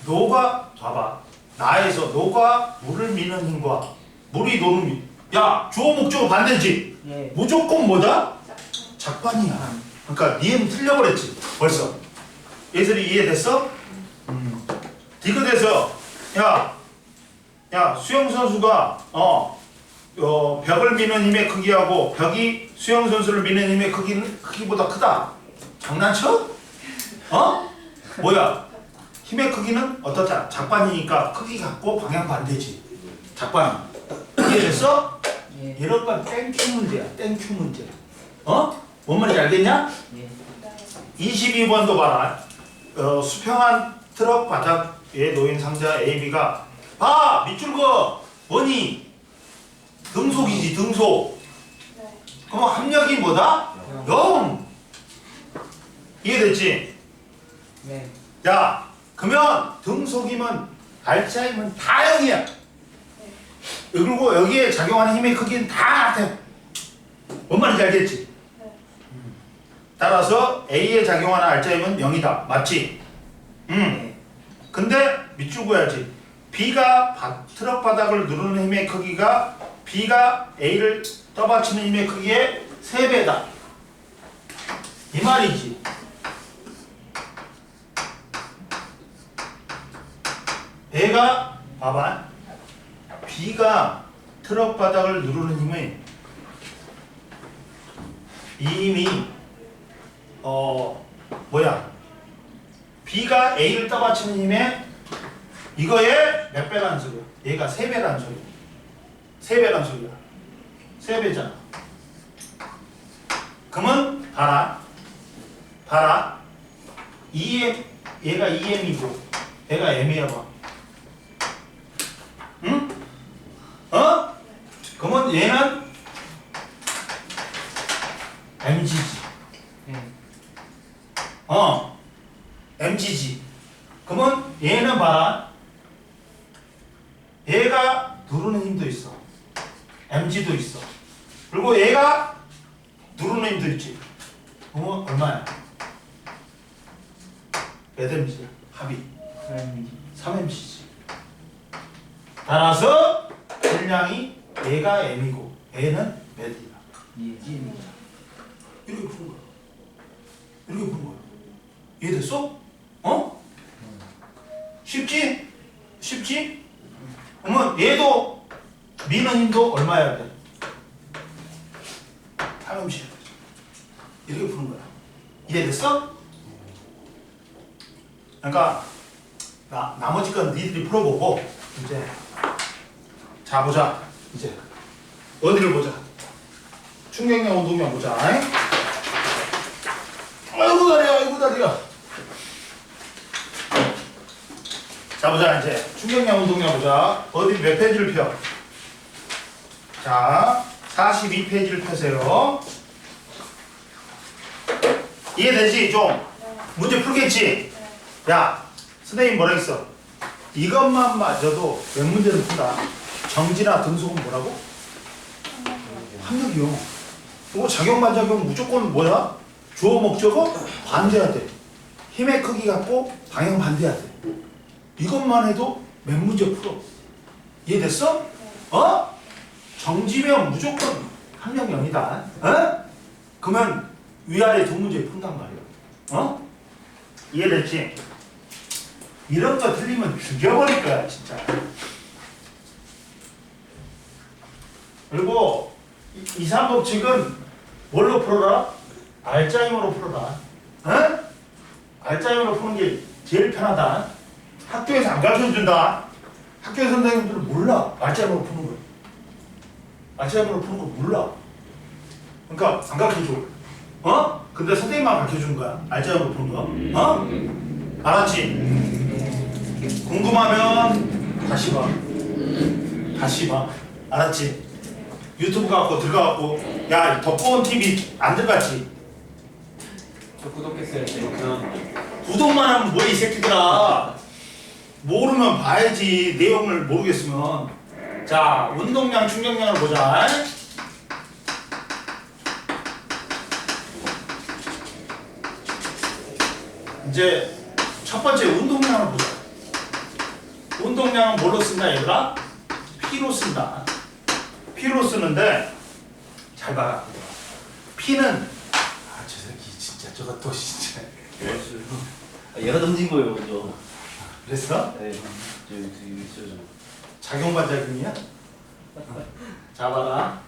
A: 너가 봐봐. 나에서 너가 물을 미는 힘과 물이 너를 야 주어 목적어 반대지.
B: 네.
A: 무조건 뭐다? 작반이야. 그러니까 니은 틀려버렸지 벌써. 예슬이 이해됐어? 디귿에서 야 수영 선수가 벽을 미는 힘의 크기하고 벽이 수영 선수를 미는 힘의 크기보다 크다. 장난쳐? 뭐야? 힘의 크기는 어떻다? 작반이니까 크기 같고 방향 반대지. 작반. 이해됐어?
B: 예.
A: 이런 건 땡큐 문제야. 땡큐 문제. 어? 뭔 말인지 알겠냐?
B: 예.
A: 22번도 봐라. 수평한 트럭 바닥에 놓인 상자 AB가 봐! 밑줄 그어! 뭐니? 등속이지 등속.
D: 네.
A: 그럼 합력이 뭐다? 0! 이해됐지?
B: 네.
A: 야, 그러면 등속이면 알짜이면 다 0이야. 그리고 여기에 작용하는 힘의 크기는 다 같아. 뭔 말인지 알겠지?
D: 네.
A: 따라서 A에 작용하는 알짜임은 0이다. 맞지?
B: 네.
A: 근데 밑줄 그어야지. B가 트럭 바닥을 누르는 힘의 크기가 B가 A를 떠받치는 힘의 크기의 3배다. 이 말이지. 얘가 봐봐. B가 트럭 바닥을 누르는 힘이 이미 뭐야? B가 A를 떠받치는 힘에 이거의 몇 배라는 소리야? 얘가 3배라는 소리야. 3배라는 소리야. 3배잖아. 그러면 봐라. 2M, 얘가 2M이고 얘가 M이야 봐. 응? 그러면 얘는 MG지.
B: 네.
A: MG지. 그러면 얘는 봐라. 얘가 누르는 힘도 있어. MG도 있어. 그리고 얘가 누르는 힘도 있지. 그러면 얼마야? 몇 MG야? 합이
B: 그럼
A: 3MG지. 따라서 질량이 얘가 M이고 얘는 몇이야?
B: 이지입니다.
A: 이렇게 푸는 거야. 이렇게 푸는 거야. 이해됐어? 어? 쉽지? 쉽지? 그러면 얘도 미는 힘도 얼마야 돼? 3MC. 이렇게 푸는 거야. 이해됐어? 그러니까 나머지 건 니들이 풀어보고 이제 자 보자. 이제 어디를 보자. 충격량 운동량 보자. 아이고 다리야, 아이고 다리야. 자 보자 이제 충격량 운동량 보자. 어디 몇 페이지를 펴? 자 42페이지를 펴세요. 이해되지 좀? 문제 풀겠지? 야 선생님 뭐라 했어? 이것만 맞아도 몇 문제를 푼다. 정지나 등속은 뭐라고? 합력이요. 그리고 작용 반작용 무조건 뭐야? 주어 목적어 반대해야 돼. 힘의 크기 같고 방향 반대해야 돼. 이것만 해도 몇 문제 풀어. 이해됐어? 정지면 무조건 합력 0이다. 그러면 위아래 두 문제 푼단 말이야. 이해됐지? 이런 거 틀리면 죽여버릴 거야 진짜. 그리고 2, 3법칙은 뭘로 풀어라? 알짜임으로 풀어라. 알짜임으로 푸는 게 제일 편하다. 학교에서 안 가르쳐준다. 학교 선생님들은 몰라. 알짜임으로 푸는 거. 알짜임으로 푸는 거 몰라. 그러니까 안 가르쳐줘. 근데 선생님만 가르쳐주는 거야. 알짜임으로 푸는 거. 알았지? 궁금하면 다시 봐. 다시 봐. 알았지? 유튜브 갖고 들어가갖고 야 덕구원 TV 안 들어갔지?
B: 저 구독했어요.
A: 구독만 하면 뭐야 이 새끼들아. 모르면 봐야지. 내용을 모르겠으면. 자 운동량 충격량을 보자. 이제 첫 번째 운동량을 보자. 운동량은 뭘로 쓴다 얘들아? P로 쓴다. P로 쓰는데 잘 봐라. P는 저 새끼 진짜 저것도 진짜
C: 얘가 던진 거예요, 먼저.
A: 그랬어?
C: 네, 저기 있어요.
A: 작용반작용이야? 자 봐라.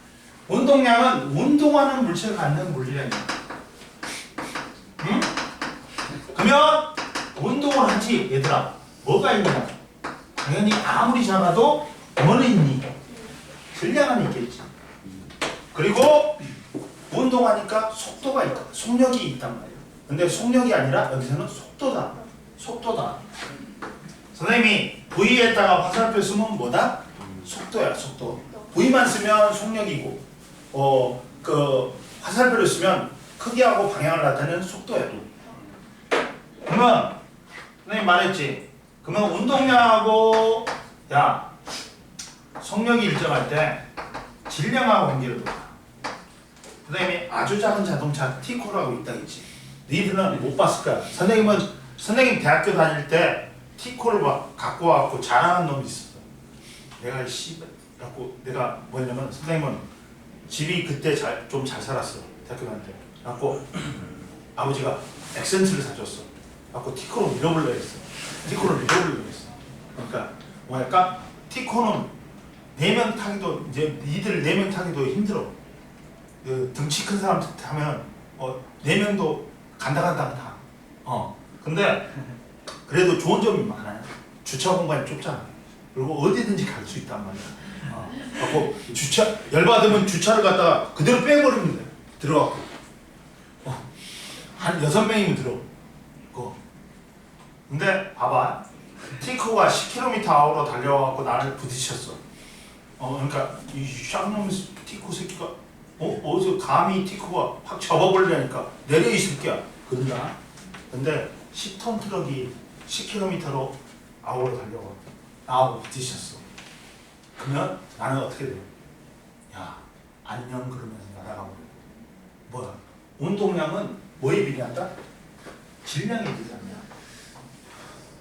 A: 운동량은 운동하는 물체를 갖는 물리량이야. 응? 그러면 운동을 하지 얘들아. 뭐가 있냐? 당연히 아무리 작아도 뭐는 있니? 질량은 있겠지. 그리고 운동하니까 속도가 있다. 속력이 있단 말이에요. 근데 속력이 아니라 여기서는 속도다. 속도다. 선생님이 V에다가 화살표 쓰면 뭐다? 속도야, 속도. V만 쓰면 속력이고, 그 화살표를 쓰면 크기하고 방향을 나타내는 속도야. 그러면 선생님 말했지. 그러면 운동량하고 속력이 일정할 때 질량하고 관계를 둬. 선생님이 아주 작은 자동차 티코라고 있다 했지. 너희들은 못 봤을 거야. 선생님 대학교 다닐 때 티코를 막 갖고 와갖고 자랑하는 놈이 있었어. 내가 갖고 내가 뭐냐면 선생님은 집이 그때 좀 잘 살았어. 대학교 다닐 때. 갖고 아버지가 액센트를 사줬어. 갖고 티코를 밀어보려 했어. 티코를 밀어보려 했어. 그러니까 뭐랄까 티코는 4명 타기도 이제 니들 4명 타기도 힘들어. 그 등치 큰 사람 타면 4명도 간다 타. 근데 그래도 좋은 점이 많아요. 주차 공간이 좁잖아. 그리고 어디든지 갈 수 있단 말이야. 갖고 열받으면 주차를 갖다가 그대로 빼버리면 돼. 들어가고. 한 6명이면 들어. 근데 봐봐. 티코가 10km/h로 달려와갖고 나를 부딪혔어. 그러니까 이 쌍놈 티코 새끼가 어디서 감히 티코가 확 접어버리려니까 내려 이 새끼야. 그런다. 근데 10톤 트럭이 10km/h로 달려와 나하고 부딪혔어. 그러면 나는 어떻게 돼? 야 안녕 그러면서 날아가 버려. 뭐야? 운동량은 뭐에 비례한다? 질량에 비례한다.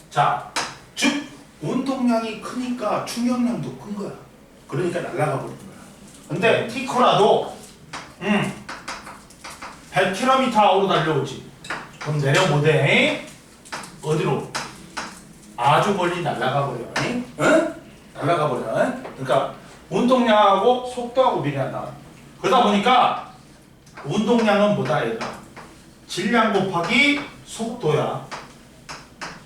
A: 자, 즉 운동량이 크니까 충격량도 큰 거야. 그러니까 날아가 버리는 거야. 근데 티코라도 100km/h로 달려오지. 그럼 내려 못해. 어디로? 아주 멀리 날아가 버려. 응? 날아가 버려. 그러니까 운동량하고 속도하고 비례한다. 그러다 보니까 운동량은 뭐다 얘들아? 질량 곱하기 속도야.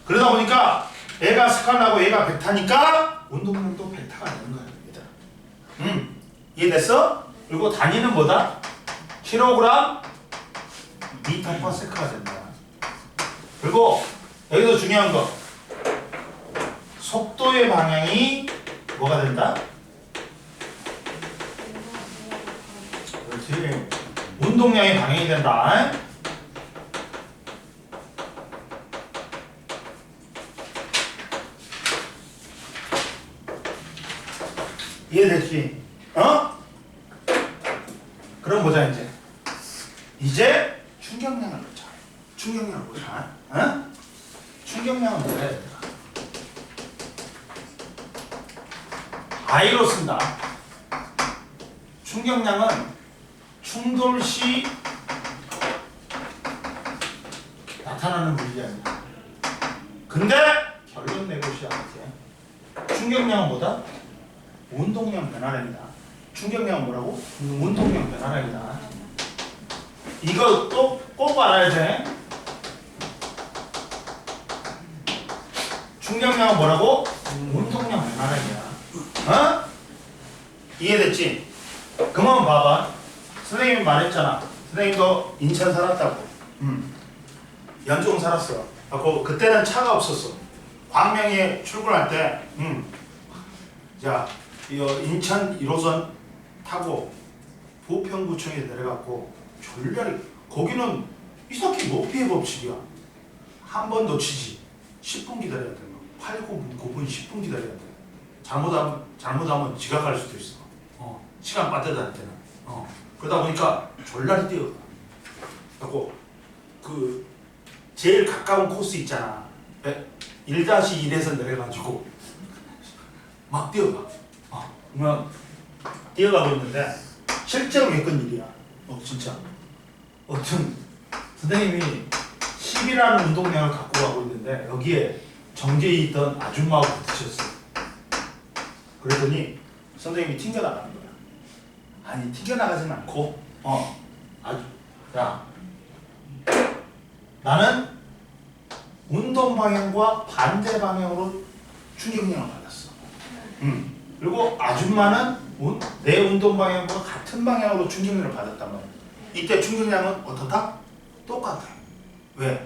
A: 그러다 보니까 얘가 스칼라고 얘가 벡타니까 운동량도 벡타가 되는 거야. 얘들아. 이해됐어? 그리고 단위는 뭐다? 킬로그램 미터 퍼 세크가 된다. 그리고 여기서 중요한 거 속도의 방향이 뭐가 된다? 그렇지. 운동량의 방향이 된다. 이해됐지? 그럼 보자 이제 충격량을 보자. 충격량을 보자. 충격량은 뭐라 해야 되나? I로 쓴다. 충격량은 충돌 시 나타나는 물리량이야. 근데 결론 내고시야. 충격량은 뭐다? 운동량 변화량이다. 충격량은 뭐라고? 운동량 변화량이다. 이거 또 꼭 알아야 돼. 충격량은 뭐라고? 운동량 변화량이야. 이해됐지? 그만 봐봐. 선생님이 말했잖아. 선생님도 인천 살았다고. 연중 살았어. 그때는 차가 없었어. 광명에 출근할 때 자, 인천 1호선 타고 부평구청에 내려갔고 졸렬히 거기는 이상하게 뭐 피해 법칙이야. 한 번 놓치지 10분 기다려야 돼. 8, 9분 10분 기다려야 돼. 잘못하면 지각할 수도 있어. 시간 빠뜨릴 때는. 그러다 보니까 졸라리 뛰어가. 그리고 그 제일 가까운 코스 있잖아. 1-1에서 내려가지고 막 뛰어가. 그러면 뛰어가고 있는데 실제로 겪은 일이야. 진짜. 어떤 선생님이 10이라는 운동량을 갖고 가고 있는데 여기에 정지에 있던 아줌마하고 부딪혔어. 그랬더니 선생님이 튕겨나가는 거야. 아니 튕겨나가진 않고 야 나는 운동 방향과 반대 방향으로 충격량을 받았어. 그리고 아줌마는 내 운동 방향과 같은 방향으로 충격량을 받았단 말이야. 이때 충격량은 어떻다? 똑같아. 왜?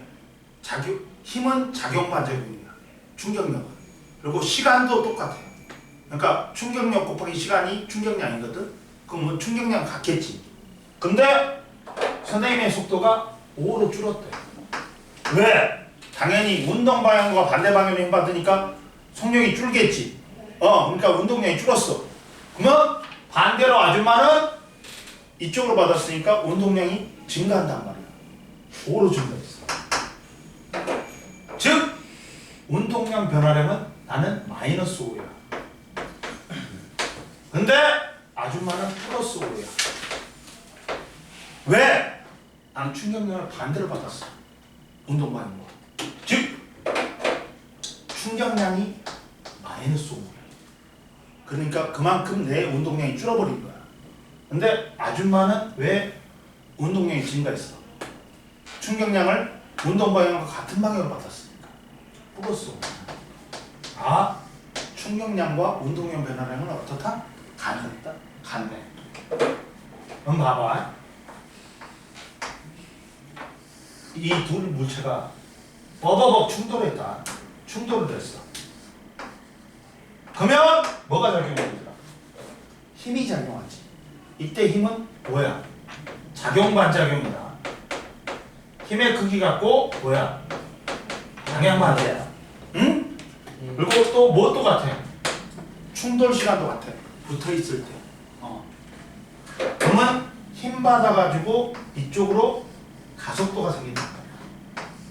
A: 힘은 작용 반작용이야. 충격력은. 그리고 시간도 똑같아요. 그러니까 충격력 곱하기 시간이 충격량이거든. 그럼 충격량 같겠지. 근데 선생님의 속도가 5로 줄었대. 왜? 당연히 운동 방향과 반대 방향으로 힘 받으니까 속력이 줄겠지. 그러니까 운동량이 줄었어. 그러면 반대로 아줌마는 이쪽으로 받았으니까 운동량이 증가한단 말이야. 5로 증가했어. 즉 운동량 변화량은 나는 마이너스 5야. 근데 아줌마는 플러스 5야. 왜? 나는 충격량을 반대로 받았어. 운동 방향과. 즉 충격량이 마이너스 5야. 그러니까 그만큼 내 운동량이 줄어버린 거야. 근데 아줌마는 왜 운동량이 증가했어? 충격량을 운동 방향과 같은 방향으로 받았으니까. 플러스 5. 충격량과 운동량 변화량은 어떻다? 같다? 같네. 그럼 봐봐. 이 둘 물체가 버버벅 충돌했다. 충돌을 했어. 그러면 뭐가 작용합니까? 힘이 작용하지. 이때 힘은 뭐야? 작용 반작용이다. 힘의 크기 갖고 뭐야? 방향 반대야. 응? 그리고 또 뭐 똑같아? 충돌 시간도 같아. 붙어 있을 때. 그러면 힘 받아가지고 이쪽으로 가속도가 생긴다.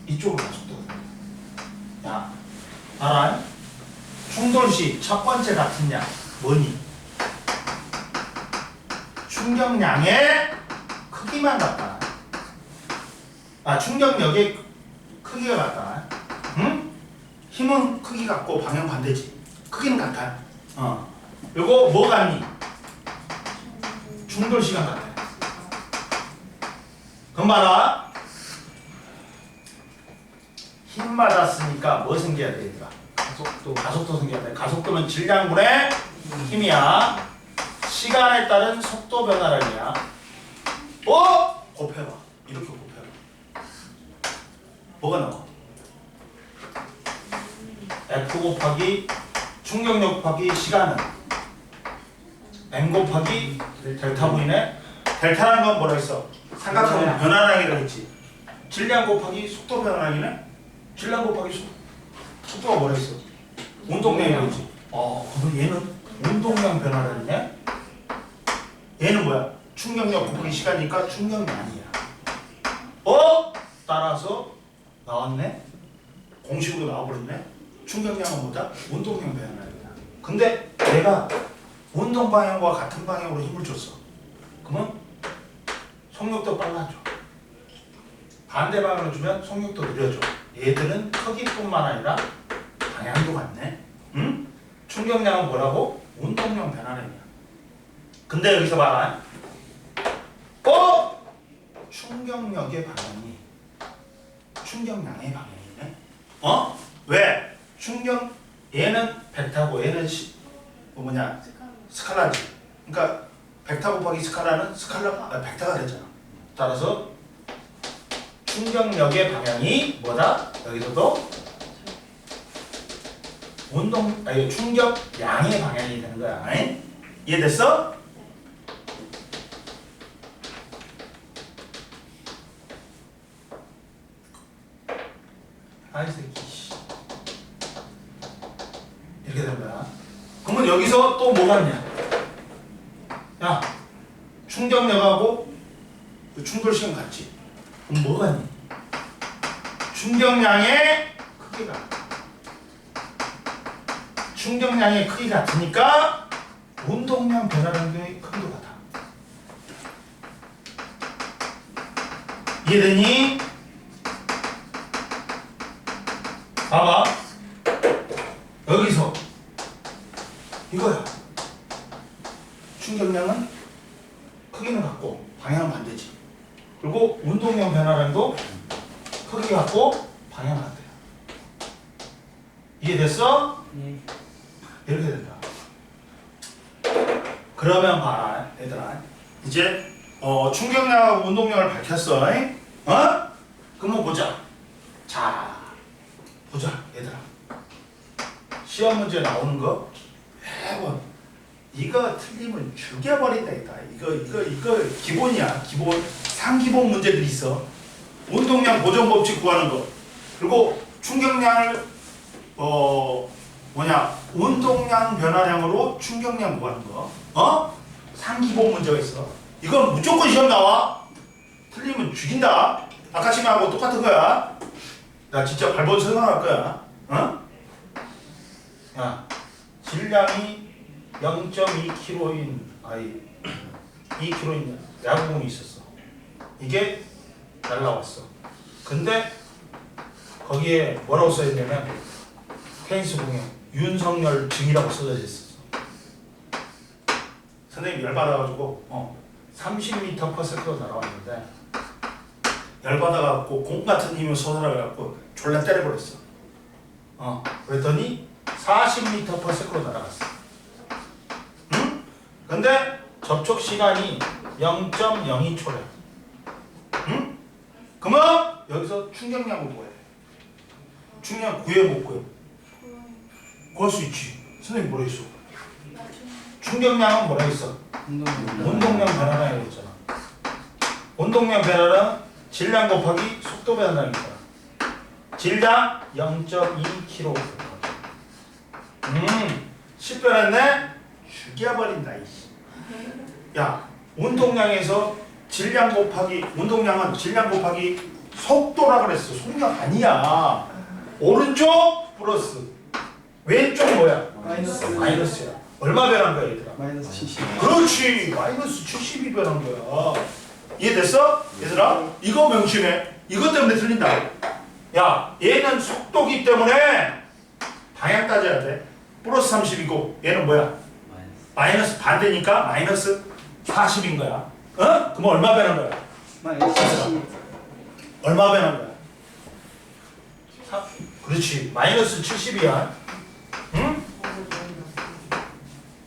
A: 이쪽으로 가속도가 생긴다. 야, 알아? 충돌 시 첫 번째 같은 양 뭐니? 충격량의 크기만 같다. 충격력의 크기가 같다. 응? 힘은 크기 같고 방향 반대지. 크기는 같아. 그리고 뭐 같니? 충돌 시간 같아. 그럼 봐라. 힘 받았으니까 뭐 생겨야 돼, 얘들아? 가속도 생겨야 돼. 가속도는 질량분의 힘이야. 시간에 따른 속도 변화량이야. 곱해봐. 이렇게 곱해봐. 뭐가 나와? F 곱하기 충격력 곱하기 시간은 M 곱하기 델타 V네. 델타라는 건 뭐라 했어? 삼각형 변화량이라고 했지. 질량 곱하기 속도 변화량이네. 질량 곱하기 속도가 뭐라 했어? 운동량이라고 했지. 그럼 얘는 운동량 변화량이네. 얘는 뭐야? 충격력 곱하기 시간이니까 충격량이야. 따라서 나왔네. 공식으로 나와버렸네. 충격량은 뭐다? 운동량 변화량이야. 근데 내가 운동 방향과 같은 방향으로 힘을 줬어. 그러면 속력도 빨라져. 반대 방향으로 주면 속력도 느려져. 얘들은 크기뿐만 아니라 방향도 같네. 응? 충격량은 뭐라고? 운동량 변화량이야. 근데 여기서 봐라. 충격력의 방향이 충격량의 방향이네. 왜? 얘는 벡터고 얘는 스칼라지. 그러니까 벡터 곱하기 스칼라는 벡터가 되잖아. 따라서 충격력의 방향이 뭐다? 여기서도 충격량의 방향이 되는 거야. 이해됐어? 아이 새끼. 이렇게 되는 거야. 그러면 여기서 또 뭐 같냐? 야, 충격력하고 충돌 시간 같지? 그럼 뭐 같니? 충격량의 크기가 같으니까 운동량 변화량의 크기도 같아. 이해되니? 봐봐. 여기서 이거야. 충격량은 크기는 같고 방향은 반대지. 그리고 운동량 변화량도 크기 같고 방향은 반대야. 이해됐어?
B: 예.
A: 이렇게 된다. 그러면 봐라 얘들아. 이제 충격량하고 운동량을 밝혔어. 어? 그럼 보자. 자 보자 얘들아. 시험 문제 나오는 거 매번 이거 틀리면 죽여버린다 이거 기본이야. 기본 상기본 문제들이 있어. 운동량 보존 법칙 구하는 거. 그리고 충격량을 운동량 변화량으로 충격량 구하는 거. 상기본 문제가 있어. 이건 무조건 시험 나와. 틀리면 죽인다. 아까 시간하고 똑같은 거야. 나 진짜 발본 설명할 거야. 야, 질량이 0.2kg인 2kg인 야구공이 있었어. 이게 날라왔어. 근데 거기에 뭐라고 써있냐면 테니스 공에 윤석열 증이라고 써져 있었어. 선생님 열받아가지고 30m/s로 날아왔는데 열받아갖고 공 같은 힘을 쏟아내갖고 졸라 때려버렸어. 그랬더니 40m/s로 날아갔어. 응? 근데 접촉 시간이 0.02초래. 응? 그러면 여기서 충격량을 구해. 충격 구해 못 구해? 구할 수 있지. 선생님 뭐라 했어? 충격량은 뭐라 했어? 운동량 변화량이라고 했잖아. 운동량 변화량 질량 곱하기 속도 변화량이잖아. 질량 0.2kg. 10변했네? 죽여버린다 이씨. 야, 운동량에서 질량 곱하기 운동량은 질량 곱하기 속도라 그랬어. 속력 아니야. 오른쪽 플러스 왼쪽 뭐야? 마이너스야. 얼마 변한 거야 얘들아?
B: 마이너스 70.
A: 그렇지. 마이너스 70이 변한 거야. 이해됐어? 얘들아? 이거 명심해. 이것 때문에 틀린다. 야, 얘는 속도기 때문에 방향 따져야 돼. 플러스 30이고 얘는 뭐야? 마이너스 반대니까 마이너스 40인 거야. 그럼 얼마 변한 거야?
B: 마이너스 70.
A: 얼마 변한 거야? 그렇지. 마이너스 70이야. 응?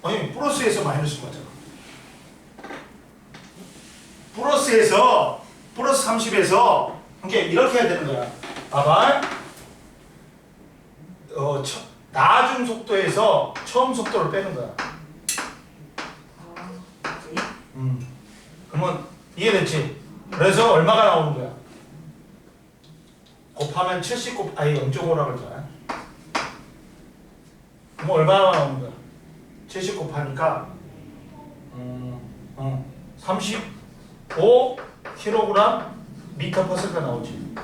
A: 아니 플러스에서 마이너스 맞잖아. 플러스에서 플러스 30에서 이렇게 해야 되는 거야. 봐봐. 나중 속도에서 처음 속도를 빼는 거야. 그러면 이해됐지? 그래서 얼마가 나오는 거야? 곱하면 70 0.5라고 그러잖아. 그럼 얼마나 나오는 거야? 70 곱하니까 35kg m/s가 나오지.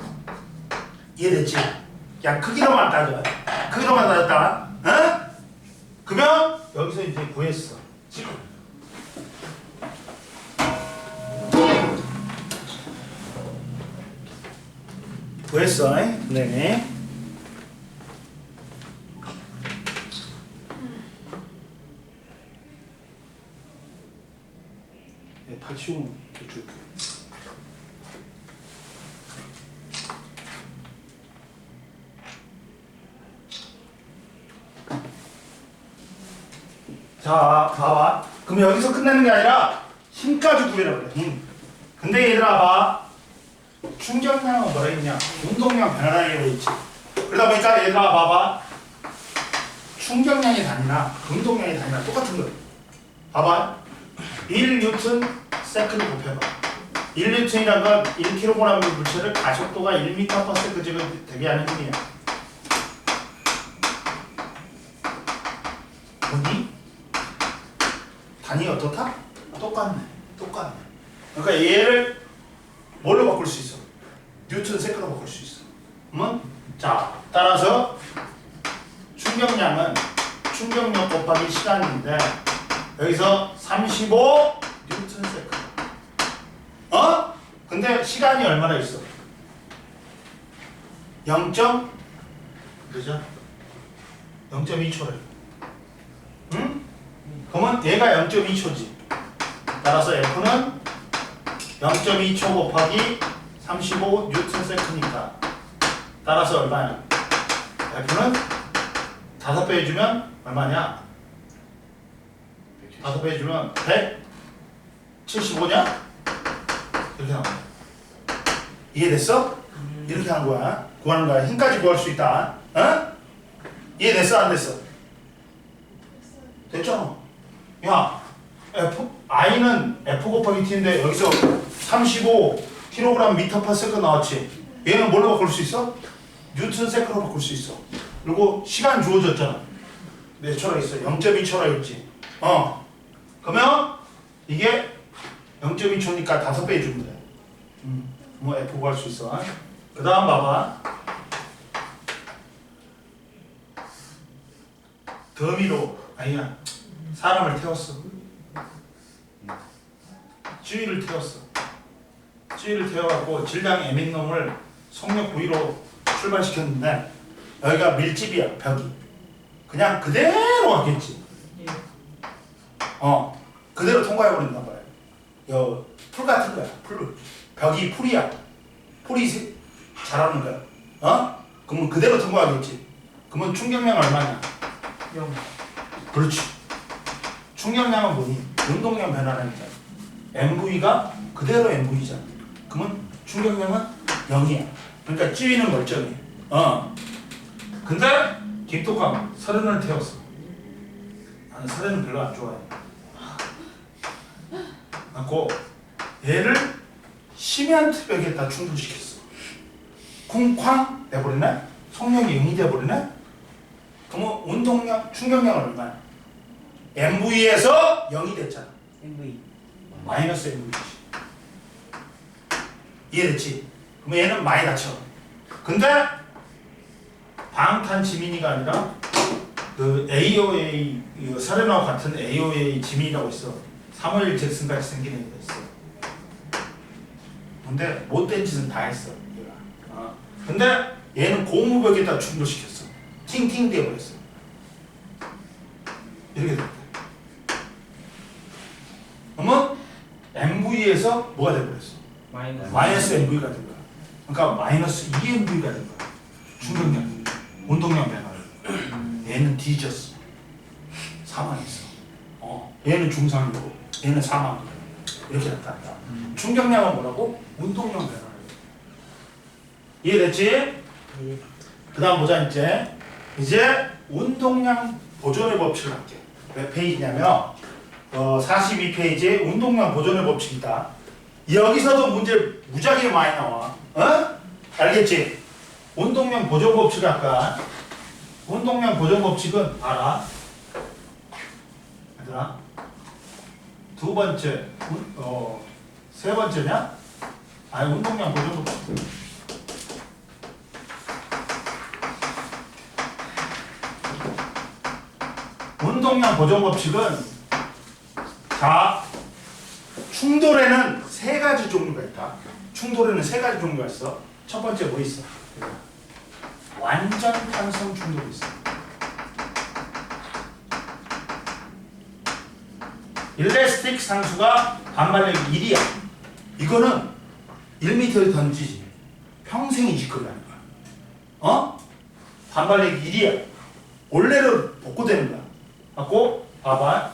A: 이해됐지? 야, 크기로만 따져. 크기로만 따졌다. 그러면 여기서 이제 구했어. 구했어. 네. 발치우면 줄게. 자, 봐봐. 그럼 여기서 끝내는 게 아니라 힘까지 구해라 그래. 근데 얘들아 봐. 충격량은 뭐라 했냐? 운동량 변화량이라고 했지. 그러다 보니까 얘들아 봐봐. 충격량이 다니나 운동량이 다니나 똑같은 거야. 봐봐. 1N 세컨드 곱해봐. 1N이란 건 1kg 물체를 가속도가 1m/s 되게 하는 힘이야. 보니? 단위 어떻다? 똑같네. 그러니까 얘를 뭘로 바꿀 수 있어? 뉴턴 세컨으로 바꿀 수 있어. 자, 따라서 충격량은 충격력 곱하기 시간인데 여기서 35 뉴턴 세컨. 근데 시간이 얼마나 있어? 0.2초래. 응? 그러면 얘가 0.2초지. 따라서 F는 0.2초 곱하기 35 뉴턴 세컨이니까 따라서 얼마야? F는 5배 해주면 얼마냐? 5배 해주면 175냐? 이렇게 나와. 이해됐어? 이렇게 하는 거야. 구하는 거야. 힘까지 구할 수 있다. 어? 이해됐어? 안 됐어? 됐잖아. 야, I는 F 곱하기 T인데 여기서 35kg 미터 퍼 세컨 나왔지. 얘는 뭘로 바꿀 수 있어? 뉴턴 세컨으로 바꿀 수 있어. 그리고 시간 주어졌잖아. 몇 초라 있어? 0.2초라 있지. 그러면 이게 0.2초니까 5배 해주면 돼. 뭐 F 구할 수 있어. 그 다음 봐봐. 더미로 아니야. 사람을 태웠어. 찌위를 태웠어. 찌위를 태워갖고 질량 애민 놈을 속력 V로 출발시켰는데 여기가 밀집이야. 벽이. 그냥 그대로 왔겠지. 그대로 통과해버린단 말이야. 풀 같은 거야. 벽이 풀이야. 풀이 잘하는 거야. 그러면 그대로 통과하겠지. 그러면 충격량 얼마냐?
B: 0.
A: 그렇지. 충격량은 뭐니? 운동량 변화라는 거잖아. MV가 그대로 MV잖아. 그러면 충격량은 0이야. 그러니까 찌위는 멀쩡해. 근데 김독감 서른을 태웠어. 나는 서른은 별로 안 좋아해. 갖고 얘를 시멘트 벽에다 충돌시켰어. 쿵쾅 내버리네? 속력이 0이 돼버리네? 그러면 운동량, 충격량은 얼마야? MV에서 0이 됐잖아.
B: MV.
A: 마이너스 MV지. 이해됐지? 그럼 얘는 많이 다쳐. 근데 방탄 지민이가 아니라 그 AOA 사레나와 같은 AOA 지민이라고 있어. 사무엘 잭슨 같이 생긴 애가 있어. 근데 못된 짓은 다 했어. 얘가. 근데 얘는 고무벽에다 충돌시켰어. 팅팅 되어버렸어. 이렇게 됐다. 그러면 MV에서 뭐가 돼버렸어? 마이너스 MV가 된 거야. 그러니까 마이너스 2MV가 된 거야. 충격량, 운동량 변화를. 얘는 뒤졌어. 사망했어. 얘는 중상이고 얘는 사망이고 이렇게 나타난다. 충격량은 뭐라고? 운동량 변화를. 이해됐지?
B: 예.
A: 그 다음 보자. 이제 운동량 보존의 법칙을 할게. 몇 페이지냐면 42페이지에 운동량 보존의 법칙이다. 여기서도 문제 무지하게 많이 나와. 알겠지? 운동량 보존 법칙 할까? 운동량 보존 법칙은 알아? 얘들아, 두 번째, 세 번째냐? 아니, 운동량 보존 법칙. 운동량 보존 법칙은 자, 충돌에는 3가지 종류가 있다. 충돌에는 3가지 종류가 있어. 첫 번째 뭐 있어? 완전 탄성 충돌이 있어. 일레스틱 상수가 반발력이 1이야. 이거는 1m를 던지지 평생 이 짓거리 하는 거야. 반발력이 1이야. 원래로 복구되는 거야. 갖고 봐봐.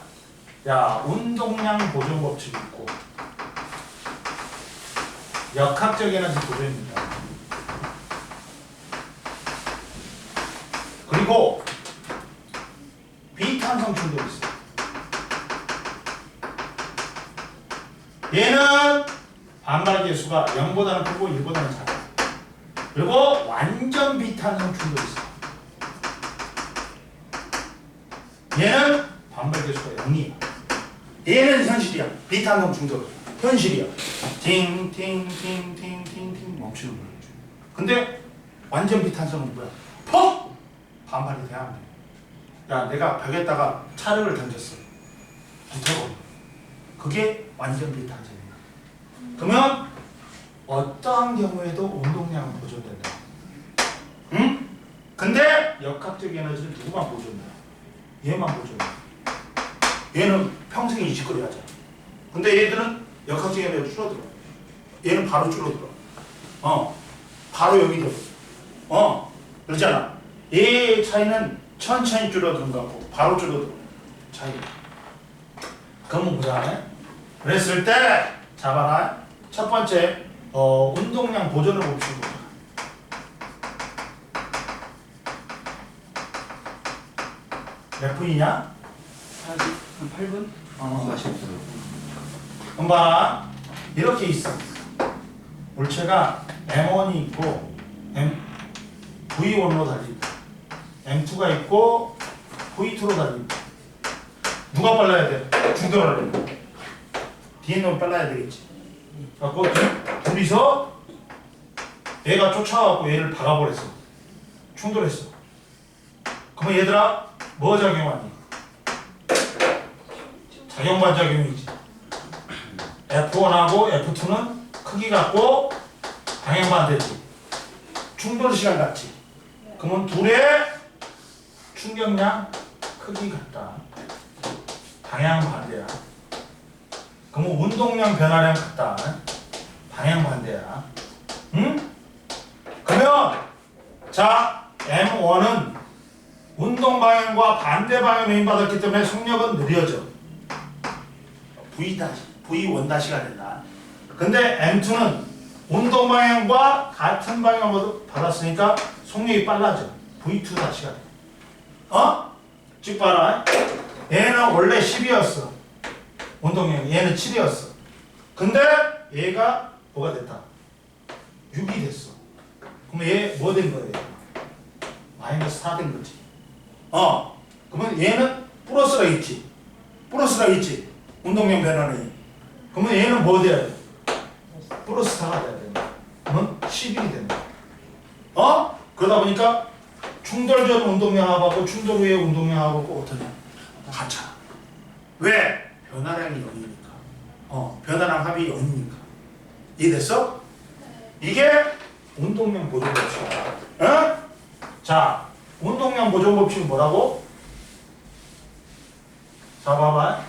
A: 야, 운동량 보존 법칙이 있고 역학적 에너지 보존입니다. 그리고 비탄성 충돌이 있어. 얘는 반발계 수가 0보다는 크고 1보다는 작아. 그리고 완전 비탄성 충돌이 있어. 얘는 반발계 수가 0이야. 얘는 현실이야. 비탄성 충돌. 현실이야. 팅팅팅팅팅팅 멈추는 거야. 근데 완전 비탄성은 뭐야? 퍽! 반발이 돼야 안 돼. 야, 내가 벽에다가 차력을 던졌어. 붙어버려. 그게 완전 비탄성이야. 그러면 어떠한 경우에도 운동량은 보존된다. 응? 근데 역학적 에너지는 누구만 보존돼? 얘만 보존돼. 얘는 평생 이 짓거리 하잖아. 근데 얘들은 역학적 에너지가 줄어들어. 얘는 바로 줄어들어. 바로 여기 들어. 그렇잖아. 얘의 차이는 천천히 줄어드는 거하고 바로 줄어드는 차이. 그럼 보자. 그랬을 때 잡아라. 첫 번째 운동량 보존을 봅시다. 몇 분이냐?
B: 한 8분?
C: 40분.
A: 그럼 봐. 이렇게 있어. 물체가 M1이 있고 V1으로 달리고 M2가 있고 V2로 달리고 누가 빨라야 돼? 중도를 뒤에 놈 빨라야 되겠지. 그래갖고 둘이서 얘가 쫓아와갖고 얘를 박아버렸어. 충돌했어. 그러면 얘들아 뭐 작용하니? 작용반작용이지. F1하고 F2는 크기 같고 방향 반대지. 충돌 시간 같지. 그러면 둘의 충격량 크기 같다. 방향 반대야. 그러면 운동량 변화량 같다. 방향 반대야. 응? 그러면 자 M1은 운동 방향과 반대 방향을 힘받았기 때문에 속력은 느려져. V1-가 된다. 근데 M2는 운동 방향과 같은 방향으로 받았으니까 속력이 빨라져. V2-가 돼. 즉 봐라. 얘는 원래 10이었어. 운동량. 얘는 7이었어. 근데 얘가 뭐가 됐다? 6이 됐어. 그럼 얘 뭐 된 거예요? 마이너스 4 된 거지. 그러면 얘는 플러스가 있지. 플러스가 있지. 운동량 변화는. 그러면 얘는 뭐 돼야 돼? 플러스 4가 돼야 된다. 그러면 11이 된다. 그러다 보니까 충돌 전 운동량하고 충돌 후의 운동량하고 어떠냐? 같아. 왜? 변화량이 0이니까. 변화량 합이 0이니까. 이해됐어? 이게 운동량 보존 법칙이야. 자, 운동량 보존 법칙은 뭐라고? 자, 봐봐.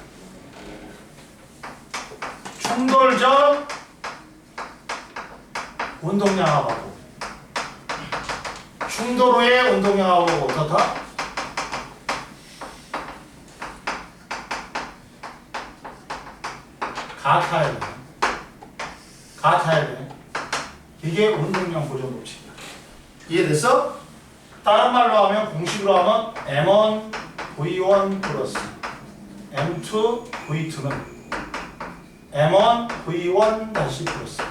A: 충돌 전 운동량하고 충돌 후의 운동량하고 어떻다? 같아야 돼. 같아야 돼. 이게 운동량 보존 법칙이야. 이해됐어? 다른 말로 하면 공식으로 하면 M1 V1 플러스 M2 V2는 M1 V1 다시 플러스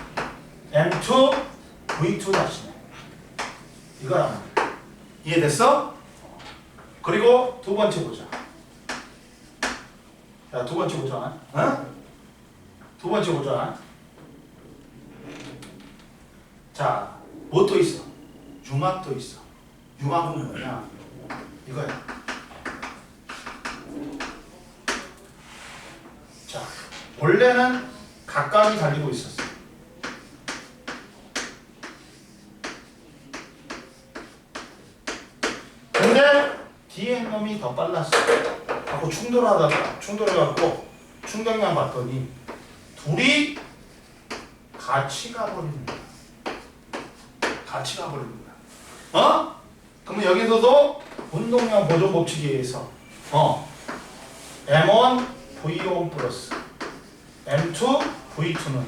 A: M2 V2 다시 이거란 말이야. 이해됐어? 그리고 두 번째 보자. 자, 두 번째 보자. 두 번째 보자. 자, 뭐 또 있어? 융합도 있어. 융합은 뭐냐? 이거야. 자, 원래는 각각이 달리고 있었어. 근데 뒤에 놈이 더 빨랐어. 하고 충돌해갖고 충격량 봤더니 둘이 같이 가버리는 거야. 같이 가버리는 거야. 그러면 여기서도 운동량 보존 법칙에 의해서 M1 V1 플러스 M2 V2는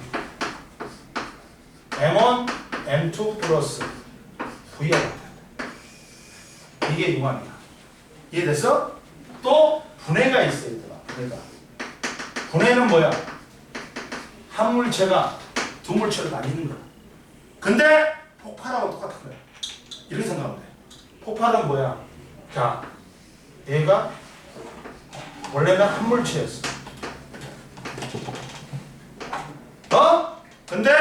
A: M1 M2 플러스 V가 같다. 이게 융합이야. 이해됐어? 또 분해가 있어 얘들아. 분해는 뭐야? 한 물체가 두 물체를 나뉘는 거야. 근데 폭발하고 똑같은 거야. 이렇게 생각하면 돼. 폭발은 뭐야? 자, 얘가 원래는 한 물체였어. 근데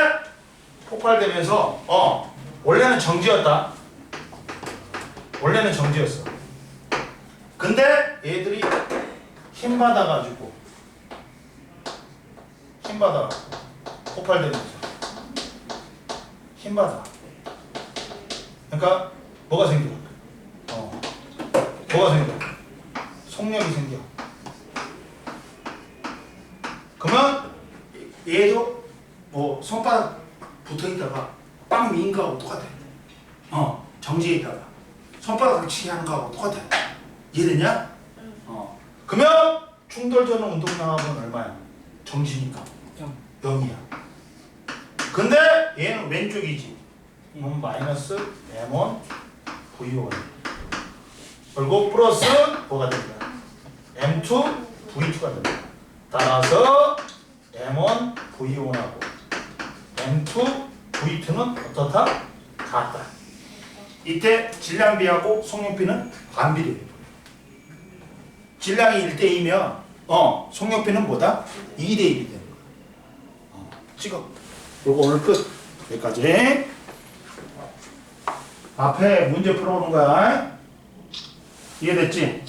A: 폭발되면서 원래는 정지였다. 원래는 정지였어. 근데 얘들이 힘 받아가지고 폭발되면서 힘 받아. 그러니까 뭐가 생겨? 뭐가 생겨? 속력이 생겨. 그러면 얘도 뭐 손바닥 붙어 있다가 빵 미인 거하고 똑같아. 정지해 있다가 손바닥 치게 하는 거하고 똑같아. 이해되냐? 그러면 충돌전은 운동량합은 얼마야? 정지니까 0이야. 근데 얘는 왼쪽이지. 그럼 마이너스 M1 V1 그리고 플러스 뭐가 됩니다. M2 V2가 됩니다. 따라서 M1 V1하고 M2 V2는 어떻다? 같다. 이때 질량비하고 속력비는 반비례. 질량이 1대2면 속력비는 뭐다? 2대1이 되는 거야. 찍어. 요거 오늘 끝. 여기까지. 앞에 문제 풀어오는 거야. 이해됐지?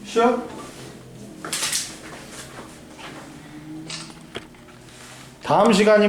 A: 쉬어? 다음 시간이